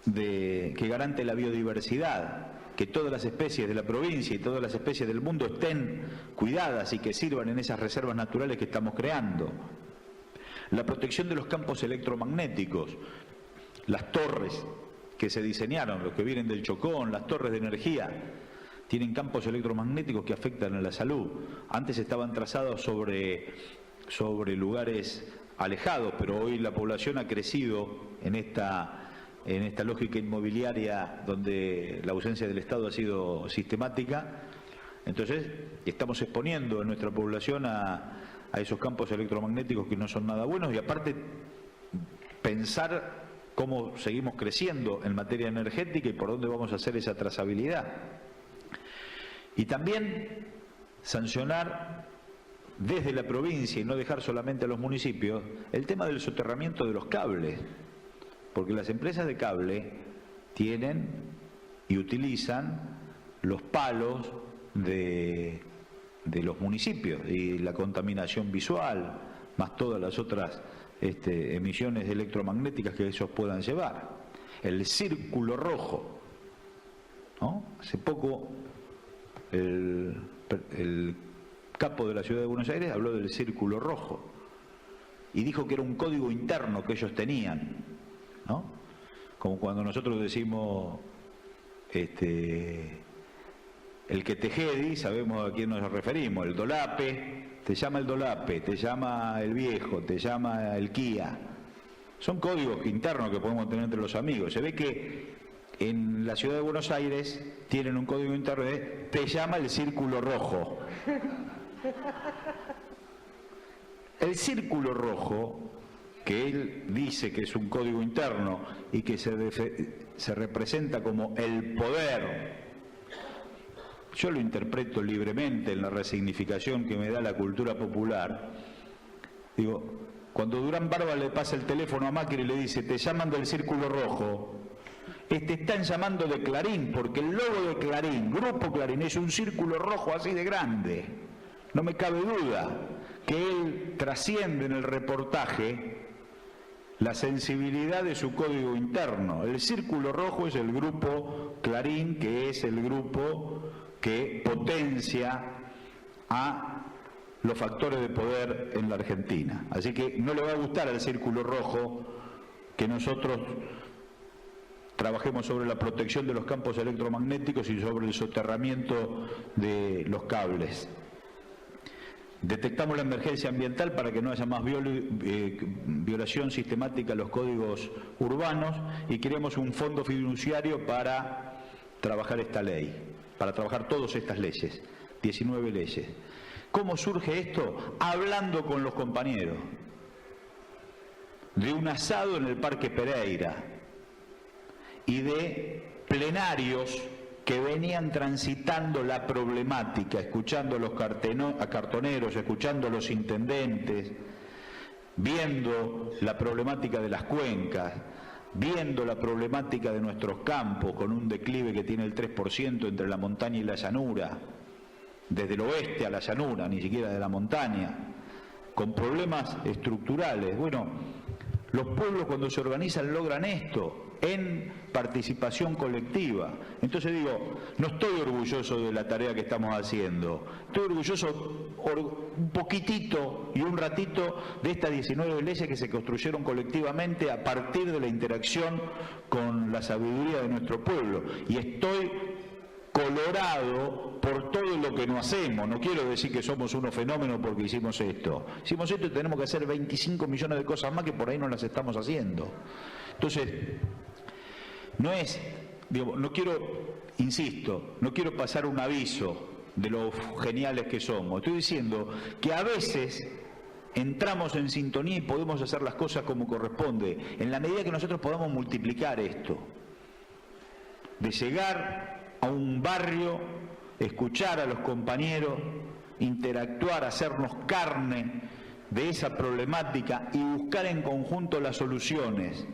que garante la biodiversidad, que todas las especies de la provincia y todas las especies del mundo estén cuidadas y que sirvan en esas reservas naturales que estamos creando. La protección de los campos electromagnéticos, las torres que se diseñaron, los que vienen del Chocón, las torres de energía, tienen campos electromagnéticos que afectan a la salud. Antes estaban trazados sobre lugares alejados, pero hoy la población ha crecido en esta lógica inmobiliaria donde la ausencia del Estado ha sido sistemática. Entonces, estamos exponiendo a nuestra población a esos campos electromagnéticos que no son nada buenos y aparte pensar cómo seguimos creciendo en materia energética y por dónde vamos a hacer esa trazabilidad. Y también sancionar desde la provincia y no dejar solamente a los municipios el tema del soterramiento de los cables, porque las empresas de cable tienen y utilizan los palos de los municipios y la contaminación visual, más todas las otras emisiones electromagnéticas que ellos puedan llevar. El círculo rojo, ¿no? Hace poco el capo de la ciudad de Buenos Aires habló del círculo rojo y dijo que era un código interno que ellos tenían, ¿no? Como cuando nosotros decimos el que te jedi, sabemos a quién nos referimos, el dolape, te llama el dolape, te llama el viejo, te llama el Kia. Son códigos internos que podemos tener entre los amigos. Se ve que en la ciudad de Buenos Aires tienen un código interno de te llama el círculo rojo. El círculo rojo, que él dice que es un código interno y que se representa como el poder. Yo lo interpreto libremente en la resignificación que me da la cultura popular. Digo, cuando Durán Barba le pasa el teléfono a Macri y le dice, te llaman del Círculo Rojo, están llamando de Clarín, porque el logo de Clarín, Grupo Clarín, es un círculo rojo así de grande. No me cabe duda que él trasciende en el reportaje la sensibilidad de su código interno. El Círculo Rojo es el Grupo Clarín, que es el grupo que potencia a los factores de poder en la Argentina. Así que no le va a gustar al Círculo Rojo que nosotros trabajemos sobre la protección de los campos electromagnéticos y sobre el soterramiento de los cables. Detectamos la emergencia ambiental para que no haya más violación sistemática a los códigos urbanos y creamos un fondo fiduciario para trabajar esta ley, para trabajar todas estas leyes, 19 leyes. ¿Cómo surge esto? Hablando con los compañeros de un asado en el Parque Pereira y de plenarios que venían transitando la problemática, escuchando a los cartoneros, escuchando a los intendentes, viendo la problemática de las cuencas, viendo la problemática de nuestros campos con un declive que tiene el 3% entre la montaña y la llanura, desde el oeste a la llanura, ni siquiera de la montaña, con problemas estructurales. Bueno, los pueblos cuando se organizan logran esto, en participación colectiva. Entonces digo, no estoy orgulloso de la tarea que estamos haciendo, estoy orgulloso un poquitito y un ratito de estas 19 leyes que se construyeron colectivamente a partir de la interacción con la sabiduría de nuestro pueblo, y estoy colorado por todo lo que no hacemos. No quiero decir que somos unos fenómenos porque hicimos esto y tenemos que hacer 25 millones de cosas más que por ahí no las estamos haciendo. Entonces, no es, digo, no quiero, insisto, no quiero pasar un aviso de lo geniales que somos. Estoy diciendo que a veces entramos en sintonía y podemos hacer las cosas como corresponde, en la medida que nosotros podamos multiplicar esto, de llegar a un barrio, escuchar a los compañeros, interactuar, hacernos carne de esa problemática y buscar en conjunto las soluciones.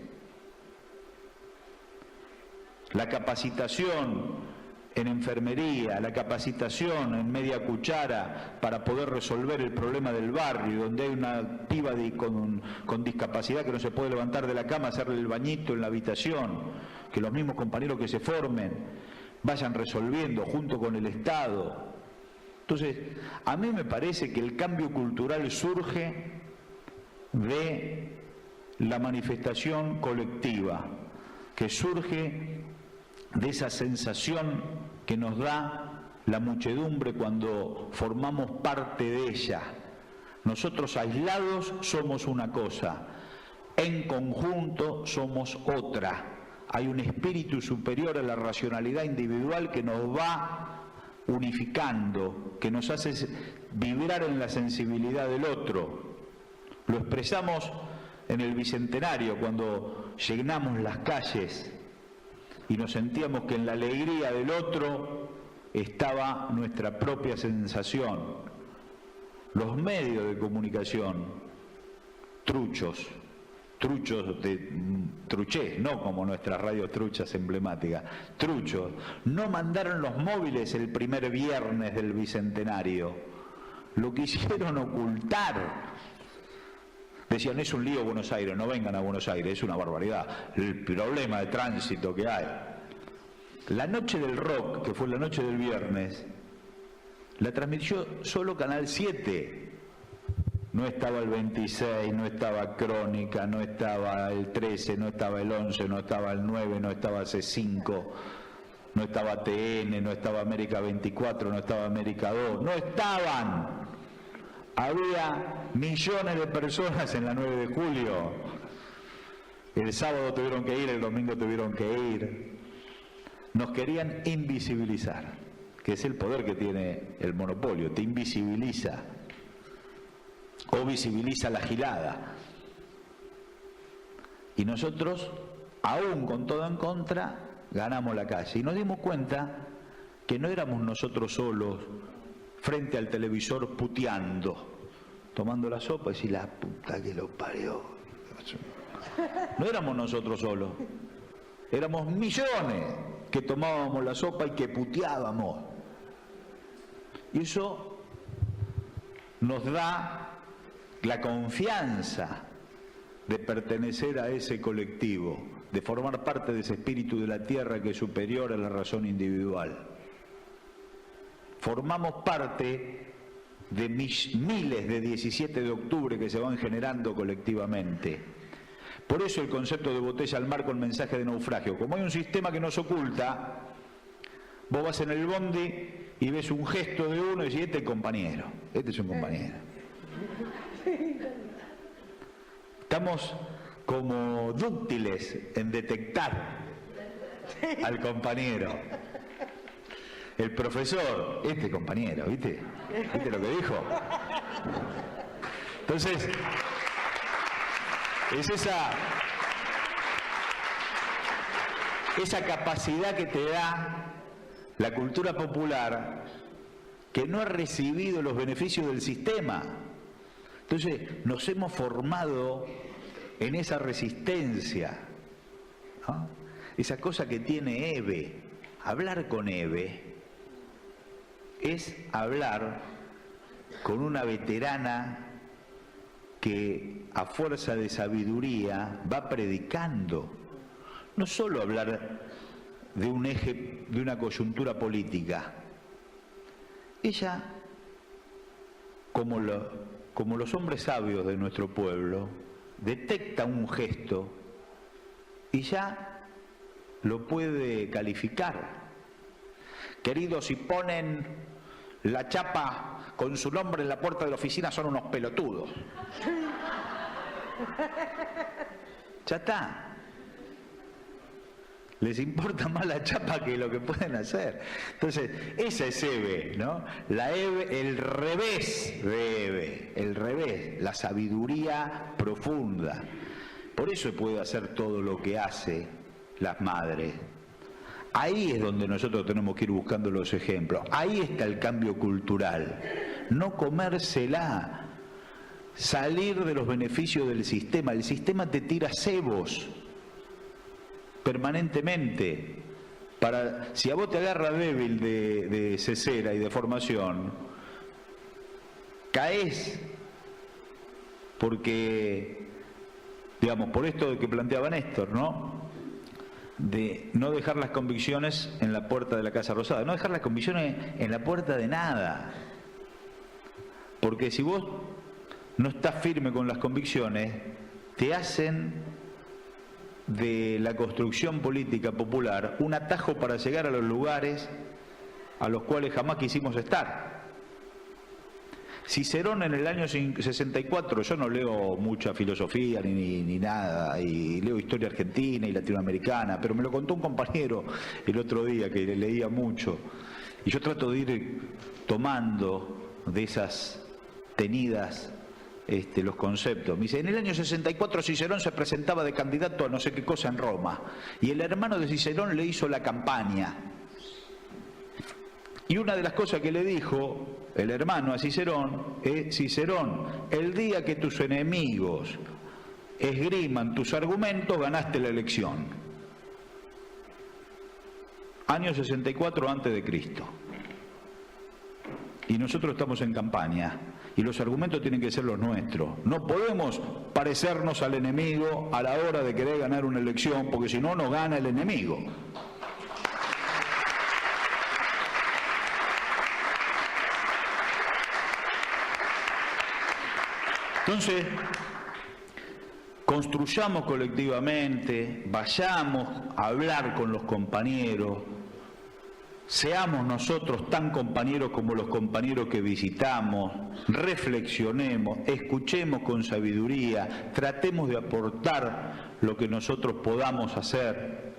La capacitación en enfermería, la capacitación en media cuchara para poder resolver el problema del barrio, donde hay una piba con discapacidad que no se puede levantar de la cama, hacerle el bañito en la habitación, que los mismos compañeros que se formen vayan resolviendo junto con el Estado. Entonces, a mí me parece que el cambio cultural surge de la manifestación colectiva, que surge de esa sensación que nos da la muchedumbre cuando formamos parte de ella. Nosotros aislados somos una cosa, en conjunto somos otra. Hay un espíritu superior a la racionalidad individual que nos va unificando, que nos hace vibrar en la sensibilidad del otro. Lo expresamos en el Bicentenario cuando llenamos las calles y nos sentíamos que en la alegría del otro estaba nuestra propia sensación. Los medios de comunicación, truchos de truchés, no como nuestras radios truchas emblemáticas, truchos, no mandaron los móviles el primer viernes del Bicentenario, lo quisieron ocultar. Decían, es un lío Buenos Aires, no vengan a Buenos Aires, es una barbaridad, el problema de tránsito que hay. La noche del rock, que fue la noche del viernes, la transmitió solo Canal 7. No estaba el 26, no estaba Crónica, no estaba el 13, no estaba el 11, no estaba el 9, no estaba C5, no estaba TN, no estaba América 24, no estaba América 2, no estaban. Había millones de personas en la 9 de julio. El sábado tuvieron que ir, el domingo tuvieron que ir. Nos querían invisibilizar, que es el poder que tiene el monopolio, te invisibiliza o visibiliza la gilada. Y nosotros, aún con todo en contra, ganamos la calle. Y nos dimos cuenta que no éramos nosotros solos frente al televisor puteando, tomando la sopa y decir, la puta que lo parió. No éramos nosotros solos, éramos millones que tomábamos la sopa y que puteábamos. Y eso nos da la confianza de pertenecer a ese colectivo, de formar parte de ese espíritu de la tierra que es superior a la razón individual. Formamos parte de miles de 17 de octubre que se van generando colectivamente. Por eso el concepto de botella al mar con mensaje de naufragio. Como hay un sistema que nos oculta, vos vas en el bondi y ves un gesto de uno y decís, este es compañero, este es un compañero. Estamos como dúctiles en detectar al compañero. El profesor, este compañero, ¿viste? ¿Viste lo que dijo? Entonces, es esa capacidad que te da la cultura popular que no ha recibido los beneficios del sistema. Entonces, nos hemos formado en esa resistencia, ¿no? Esa cosa que tiene Eve. Hablar con Eve es hablar con una veterana que a fuerza de sabiduría va predicando. No solo hablar de un eje, de una coyuntura política. Ella, como los hombres sabios de nuestro pueblo, detecta un gesto y ya lo puede calificar. Queridos, si ponen la chapa con su nombre en la puerta de la oficina son unos pelotudos. Ya está. Les importa más la chapa que lo que pueden hacer. Entonces, esa es Eve, ¿no? La Eve, el revés de Eve, el revés, la sabiduría profunda. Por eso puede hacer todo lo que hace las madres. Ahí es donde nosotros tenemos que ir buscando los ejemplos. Ahí está el cambio cultural. No comérsela, salir de los beneficios del sistema. El sistema te tira cebos permanentemente. Si a vos te agarra débil de cesera y de formación, caes porque, digamos, por esto que planteaba Néstor, ¿no? De no dejar las convicciones en la puerta de la Casa Rosada, no dejar las convicciones en la puerta de nada. Porque si vos no estás firme con las convicciones, te hacen de la construcción política popular un atajo para llegar a los lugares a los cuales jamás quisimos estar. Cicerón en el año 64, yo no leo mucha filosofía ni nada, y leo historia argentina y latinoamericana, pero me lo contó un compañero el otro día que le leía mucho, y yo trato de ir tomando de esas tenidas los conceptos. Me dice, en el año 64 Cicerón se presentaba de candidato a no sé qué cosa en Roma, y el hermano de Cicerón le hizo la campaña. Y una de las cosas que le dijo el hermano a Cicerón es, Cicerón, el día que tus enemigos esgriman tus argumentos, ganaste la elección. Año 64 antes de Cristo. Y nosotros estamos en campaña, y los argumentos tienen que ser los nuestros. No podemos parecernos al enemigo a la hora de querer ganar una elección, porque si no, nos gana el enemigo. Entonces, construyamos colectivamente, vayamos a hablar con los compañeros, seamos nosotros tan compañeros como los compañeros que visitamos, reflexionemos, escuchemos con sabiduría, tratemos de aportar lo que nosotros podamos hacer,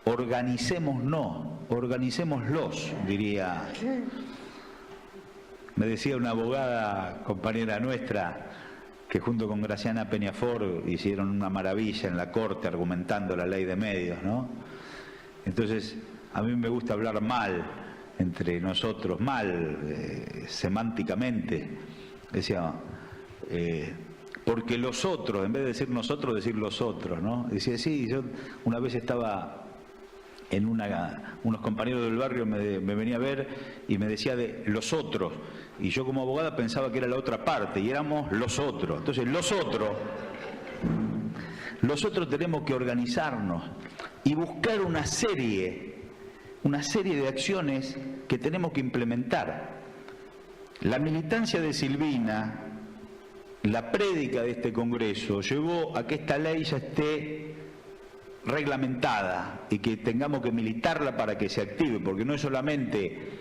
organicémoslos, diría. Me decía una abogada, compañera nuestra, que junto con Graciana Peñafort hicieron una maravilla en la Corte argumentando la ley de medios, ¿no? Entonces, a mí me gusta hablar mal entre nosotros, mal, semánticamente, decía, porque los otros, en vez de decir nosotros, decir los otros, ¿no? Decía, sí, yo una vez estaba en unos compañeros del barrio me venía a ver y me decía de los otros, y yo como abogada pensaba que era la otra parte, y éramos los otros. Entonces, los otros tenemos que organizarnos y buscar una serie de acciones que tenemos que implementar. La militancia de Silvina, la prédica de este Congreso, llevó a que esta ley ya esté reglamentada y que tengamos que militarla para que se active, porque no es solamente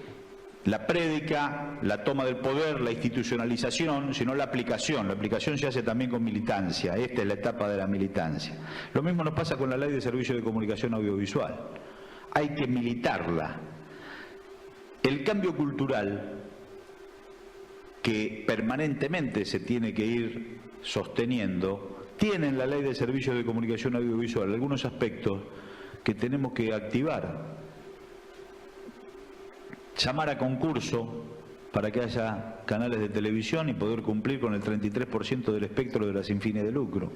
la prédica, la toma del poder, la institucionalización, sino la aplicación. La aplicación se hace también con militancia. Esta es la etapa de la militancia. Lo mismo nos pasa con la Ley de Servicios de Comunicación Audiovisual. Hay que militarla. El cambio cultural, que permanentemente se tiene que ir sosteniendo, tiene en la Ley de Servicios de Comunicación Audiovisual algunos aspectos que tenemos que activar. Llamar a concurso para que haya canales de televisión y poder cumplir con el 33% del espectro de las sin fines de lucro.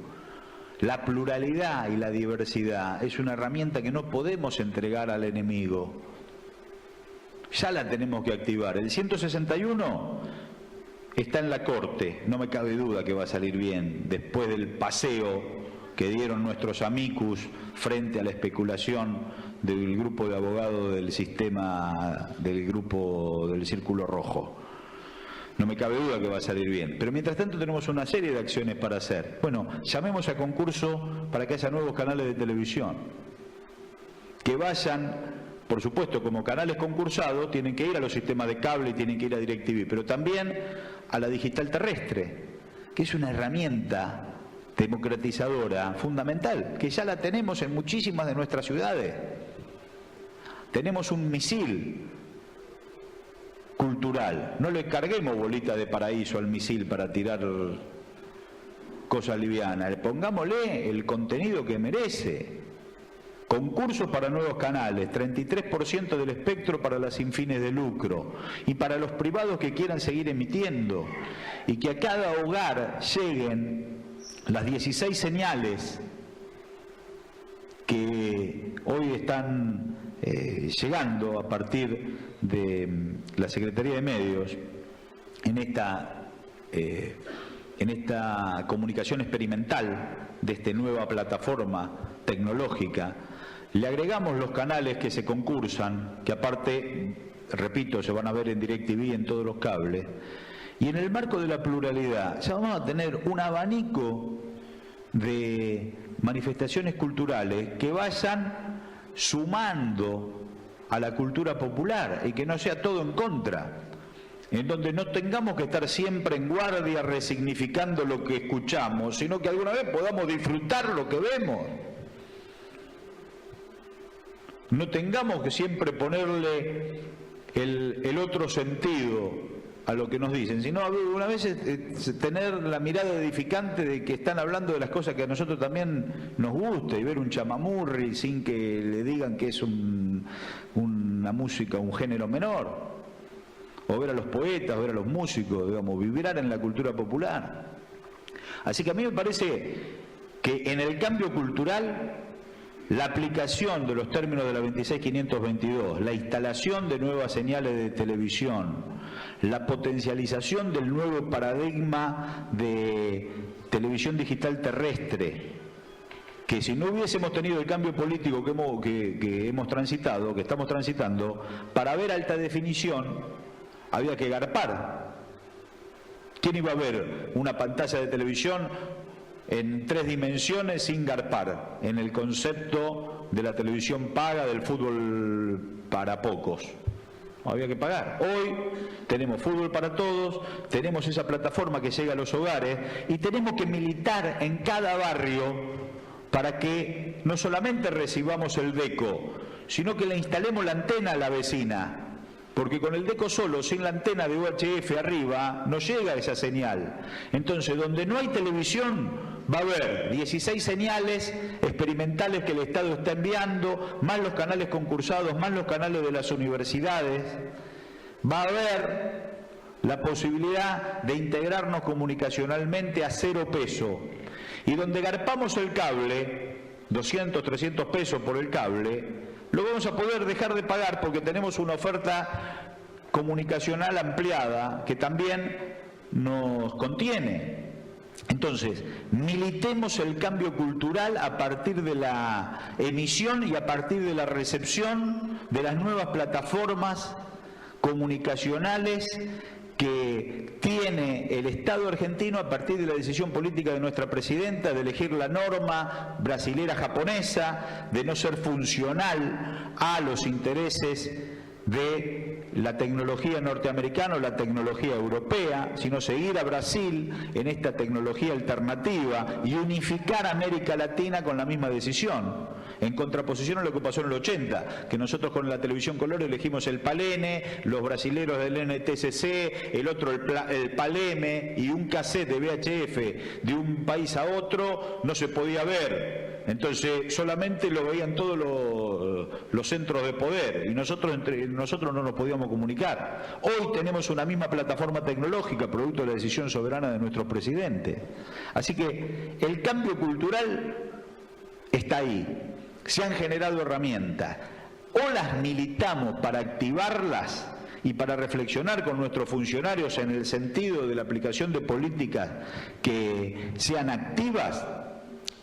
La pluralidad y la diversidad es una herramienta que no podemos entregar al enemigo. Ya la tenemos que activar. El 161 está en la Corte, no me cabe duda que va a salir bien, después del paseo que dieron nuestros amicus frente a la especulación del grupo de abogados del sistema, del grupo del Círculo Rojo. No me cabe duda que va a salir bien. Pero mientras tanto tenemos una serie de acciones para hacer. Bueno, llamemos a concurso para que haya nuevos canales de televisión. Que vayan, por supuesto, como canales concursados, tienen que ir a los sistemas de cable y tienen que ir a DirecTV, pero también a la digital terrestre, que es una herramienta democratizadora fundamental, que ya la tenemos en muchísimas de nuestras ciudades. Tenemos un misil cultural. No le carguemos bolita de paraíso al misil para tirar cosas livianas. Pongámosle el contenido que merece. Concursos para nuevos canales, 33% del espectro para las sin fines de lucro y para los privados que quieran seguir emitiendo, y que a cada hogar lleguen las 16 señales que hoy están llegando a partir de la Secretaría de Medios en esta comunicación experimental de esta nueva plataforma tecnológica. Le agregamos los canales que se concursan, que aparte, repito, se van a ver en DirecTV, en todos los cables, y en el marco de la pluralidad ya vamos a tener un abanico de manifestaciones culturales que vayan sumando a la cultura popular y que no sea todo en contra, en donde no tengamos que estar siempre en guardia resignificando lo que escuchamos, sino que alguna vez podamos disfrutar lo que vemos. No tengamos que siempre ponerle el otro sentido a lo que nos dicen, sino una vez tener la mirada edificante de que están hablando de las cosas que a nosotros también nos gusta, y ver un chamamurri sin que le digan que es una música, un género menor, o ver a los poetas, ver a los músicos, digamos, vibrar en la cultura popular. Así que a mí me parece que en el cambio cultural, la aplicación de los términos de la 26522, la instalación de nuevas señales de televisión, la potencialización del nuevo paradigma de televisión digital terrestre, que si no hubiésemos tenido el cambio político que hemos transitado, que estamos transitando, para ver alta definición había que garpar. ¿Quién iba a ver una pantalla de televisión en 3 dimensiones sin garpar, en el concepto de la televisión paga, del fútbol para pocos? Había que pagar. Hoy tenemos fútbol para todos, tenemos esa plataforma que llega a los hogares y tenemos que militar en cada barrio para que no solamente recibamos el deco, sino que le instalemos la antena a la vecina, porque con el deco solo, sin la antena de UHF arriba, no llega esa señal. Entonces, donde no hay televisión, va a haber 16 señales experimentales que el Estado está enviando, más los canales concursados, más los canales de las universidades. Va a haber la posibilidad de integrarnos comunicacionalmente a 0 peso. Y donde garpamos el cable, 200, 300 pesos por el cable, lo vamos a poder dejar de pagar porque tenemos una oferta comunicacional ampliada que también nos contiene. Entonces, militemos el cambio cultural a partir de la emisión y a partir de la recepción de las nuevas plataformas comunicacionales que tiene el Estado argentino a partir de la decisión política de nuestra presidenta de elegir la norma brasilera japonesa, de no ser funcional a los intereses de la tecnología norteamericana o la tecnología europea, sino seguir a Brasil en esta tecnología alternativa y unificar a América Latina con la misma decisión, en contraposición a lo que pasó en el 80, que nosotros con la televisión color elegimos el Palene, los brasileros del NTSC, el otro el Paleme, y un cassette de VHF de un país a otro no se podía ver. Entonces solamente lo veían todos los centros de poder y nosotros no nos podíamos comunicar. Hoy tenemos una misma plataforma tecnológica, producto de la decisión soberana de nuestro presidente. Así que el cambio cultural está ahí. Se han generado herramientas. O las militamos para activarlas y para reflexionar con nuestros funcionarios en el sentido de la aplicación de políticas que sean activas,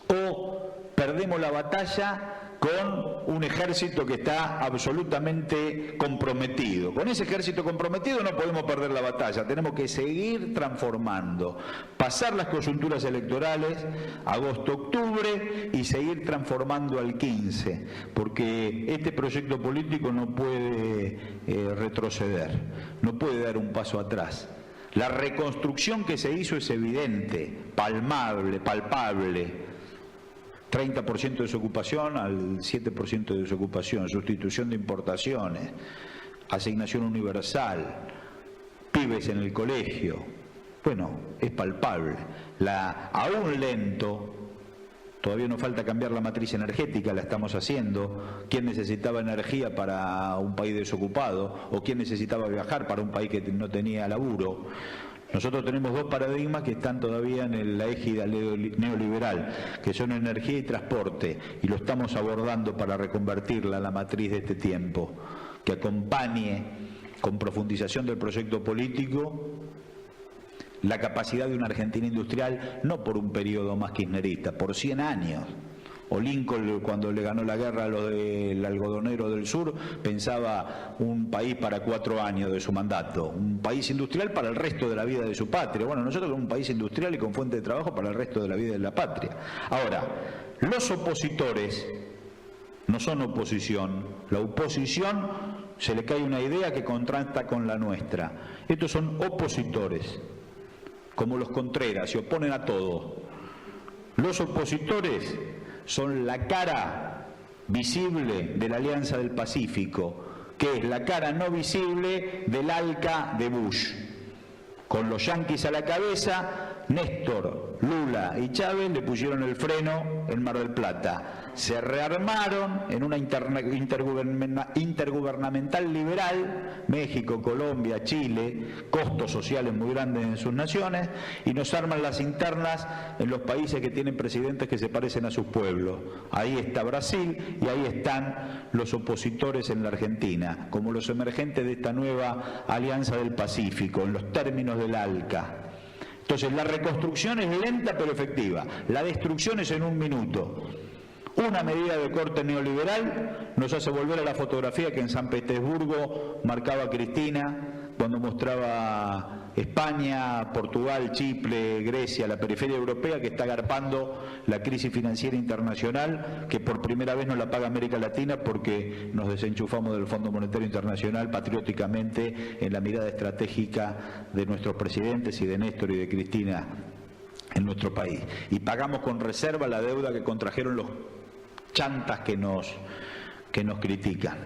o perdemos la batalla con un ejército que está absolutamente comprometido. Con ese ejército comprometido no podemos perder la batalla, tenemos que seguir transformando, pasar las coyunturas electorales, agosto-octubre, y seguir transformando al 15, porque este proyecto político no puede retroceder, no puede dar un paso atrás. La reconstrucción que se hizo es evidente, palpable. 30% de desocupación al 7% de desocupación, sustitución de importaciones, asignación universal, pibes en el colegio. Bueno, es palpable. Aún lento, todavía nos falta cambiar la matriz energética, la estamos haciendo. ¿Quién necesitaba energía para un país desocupado? ¿O quién necesitaba viajar para un país que no tenía laburo? Nosotros tenemos 2 paradigmas que están todavía en la égida neoliberal, que son energía y transporte, y lo estamos abordando para reconvertirla a la matriz de este tiempo, que acompañe con profundización del proyecto político la capacidad de una Argentina industrial, no por un periodo más kirchnerista, por 100 años. O Lincoln, cuando le ganó la guerra a los del algodonero del sur, pensaba un país para 4 años de su mandato, un país industrial para el resto de la vida de su patria. Bueno, nosotros somos un país industrial y con fuente de trabajo para el resto de la vida de la patria. Ahora, los opositores no son oposición, la oposición se le cae una idea que contrasta con la nuestra. Estos son opositores, como los Contreras, se oponen a todo. Los opositores son la cara visible de la Alianza del Pacífico, que es la cara no visible del ALCA de Bush. Con los yanquis a la cabeza, Néstor, Lula y Chávez le pusieron el freno en Mar del Plata. Se rearmaron en una intergubernamental liberal, México, Colombia, Chile, costos sociales muy grandes en sus naciones, y nos arman las internas en los países que tienen presidentes que se parecen a sus pueblos. Ahí está Brasil y ahí están los opositores en la Argentina, como los emergentes de esta nueva Alianza del Pacífico, en los términos del ALCA. Entonces, la reconstrucción es lenta pero efectiva, la destrucción es en un minuto. Una medida de corte neoliberal nos hace volver a la fotografía que en San Petersburgo marcaba Cristina cuando mostraba España, Portugal, Chipre, Grecia, la periferia europea que está agarpando la crisis financiera internacional, que por primera vez no la paga América Latina porque nos desenchufamos del Fondo Monetario Internacional patrióticamente en la mirada estratégica de nuestros presidentes y de Néstor y de Cristina en nuestro país. Y pagamos con reserva la deuda que contrajeron los chantas que nos critican.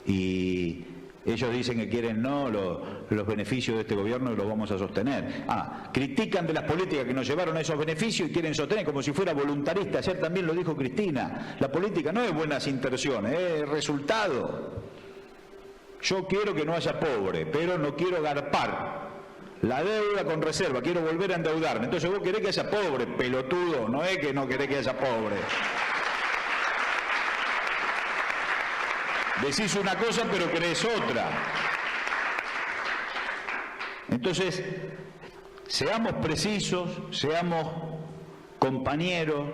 y ellos dicen que quieren los beneficios de este gobierno y los vamos a sostener. Critican de las políticas que nos llevaron a esos beneficios y quieren sostener como si fuera voluntarista. Ayer también lo dijo Cristina, la política no es buenas intenciones, es resultado. Yo quiero que no haya pobre, pero no quiero garpar la deuda con reserva, quiero volver a endeudarme. Entonces vos querés que haya pobre, pelotudo, no es que no querés que haya pobre. Decís una cosa pero querés otra. Entonces, seamos precisos, seamos compañeros,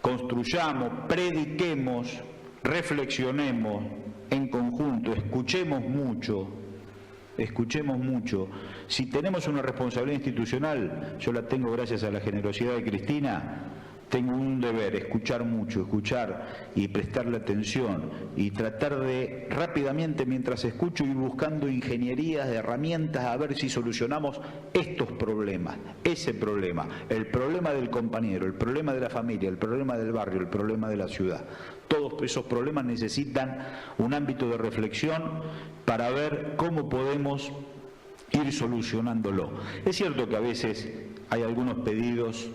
construyamos, prediquemos, reflexionemos en conjunto, escuchemos mucho. Si tenemos una responsabilidad institucional, yo la tengo gracias a la generosidad de Cristina, tengo un deber, escuchar mucho, escuchar y prestarle atención y tratar de rápidamente, mientras escucho, ir buscando ingenierías, de herramientas, a ver si solucionamos estos problemas, ese problema, el problema del compañero, el problema de la familia, el problema del barrio, el problema de la ciudad. Todos esos problemas necesitan un ámbito de reflexión para ver cómo podemos ir solucionándolo. Es cierto que a veces hay algunos pedidos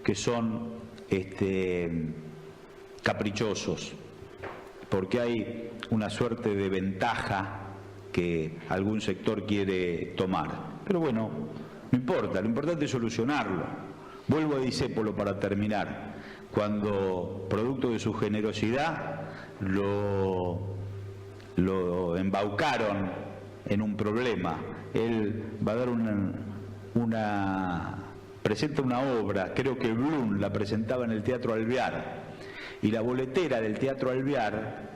que son caprichosos, porque hay una suerte de ventaja que algún sector quiere tomar. Pero bueno, no importa, lo importante es solucionarlo. Vuelvo a Discépolo para terminar. Cuando, producto de su generosidad, lo embaucaron en un problema, él va a dar presenta una obra, creo que Blum la presentaba en el Teatro Alvear, y la boletera del Teatro Alvear,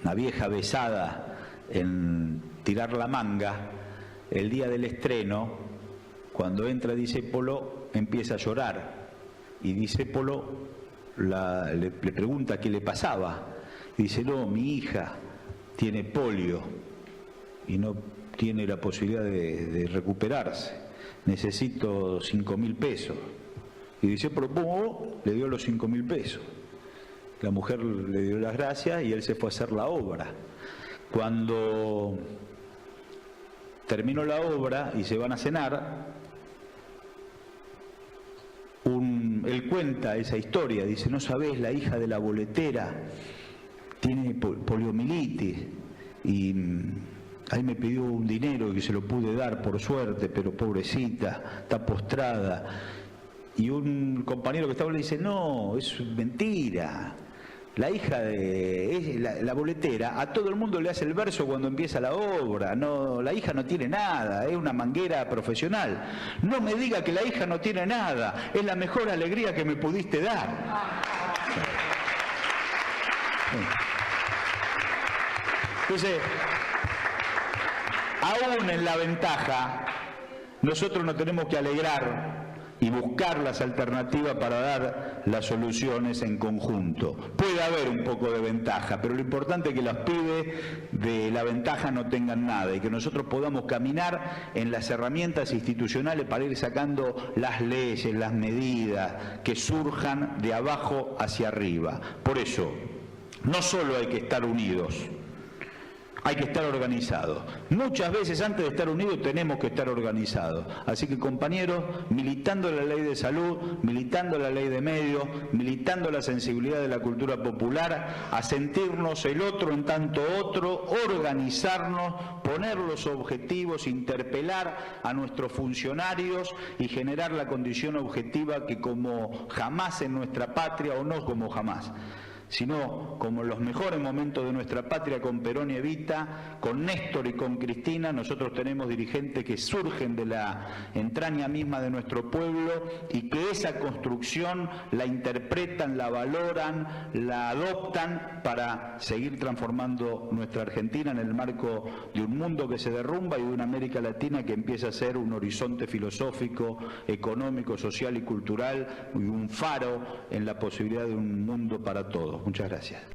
una vieja besada en tirar la manga, el día del estreno, cuando entra Discépolo, empieza a llorar, y Discépolo le pregunta qué le pasaba, y dice: no, mi hija tiene polio y no tiene la posibilidad de recuperarse. Necesito 5.000 pesos. Y dice, pero le dio los 5.000 pesos. La mujer le dio las gracias y él se fue a hacer la obra. Cuando terminó la obra y se van a cenar, él cuenta esa historia, dice: no sabés, la hija de la boletera tiene poliomielitis y ahí me pidió un dinero que se lo pude dar por suerte, pero pobrecita, está postrada. Y un compañero que estaba le dice: no, es mentira. La hija de la boletera, a todo el mundo le hace el verso cuando empieza la obra. No, la hija no tiene nada, es una manguera profesional. No me diga que la hija no tiene nada, es la mejor alegría que me pudiste dar. Entonces, aún en la ventaja, nosotros nos tenemos que alegrar y buscar las alternativas para dar las soluciones en conjunto. Puede haber un poco de ventaja, pero lo importante es que los pibes de la ventaja no tengan nada y que nosotros podamos caminar en las herramientas institucionales para ir sacando las leyes, las medidas que surjan de abajo hacia arriba. Por eso, no solo hay que estar unidos, hay que estar organizados. Muchas veces antes de estar unidos tenemos que estar organizados. Así que, compañeros, militando la ley de salud, militando la ley de medios, militando la sensibilidad de la cultura popular, a sentirnos el otro en tanto otro, organizarnos, poner los objetivos, interpelar a nuestros funcionarios y generar la condición objetiva que como jamás en nuestra patria, o no como jamás, sino como en los mejores momentos de nuestra patria, con Perón y Evita, con Néstor y con Cristina, nosotros tenemos dirigentes que surgen de la entraña misma de nuestro pueblo y que esa construcción la interpretan, la valoran, la adoptan para seguir transformando nuestra Argentina en el marco de un mundo que se derrumba y de una América Latina que empieza a ser un horizonte filosófico, económico, social y cultural y un faro en la posibilidad de un mundo para todos. Muchas gracias.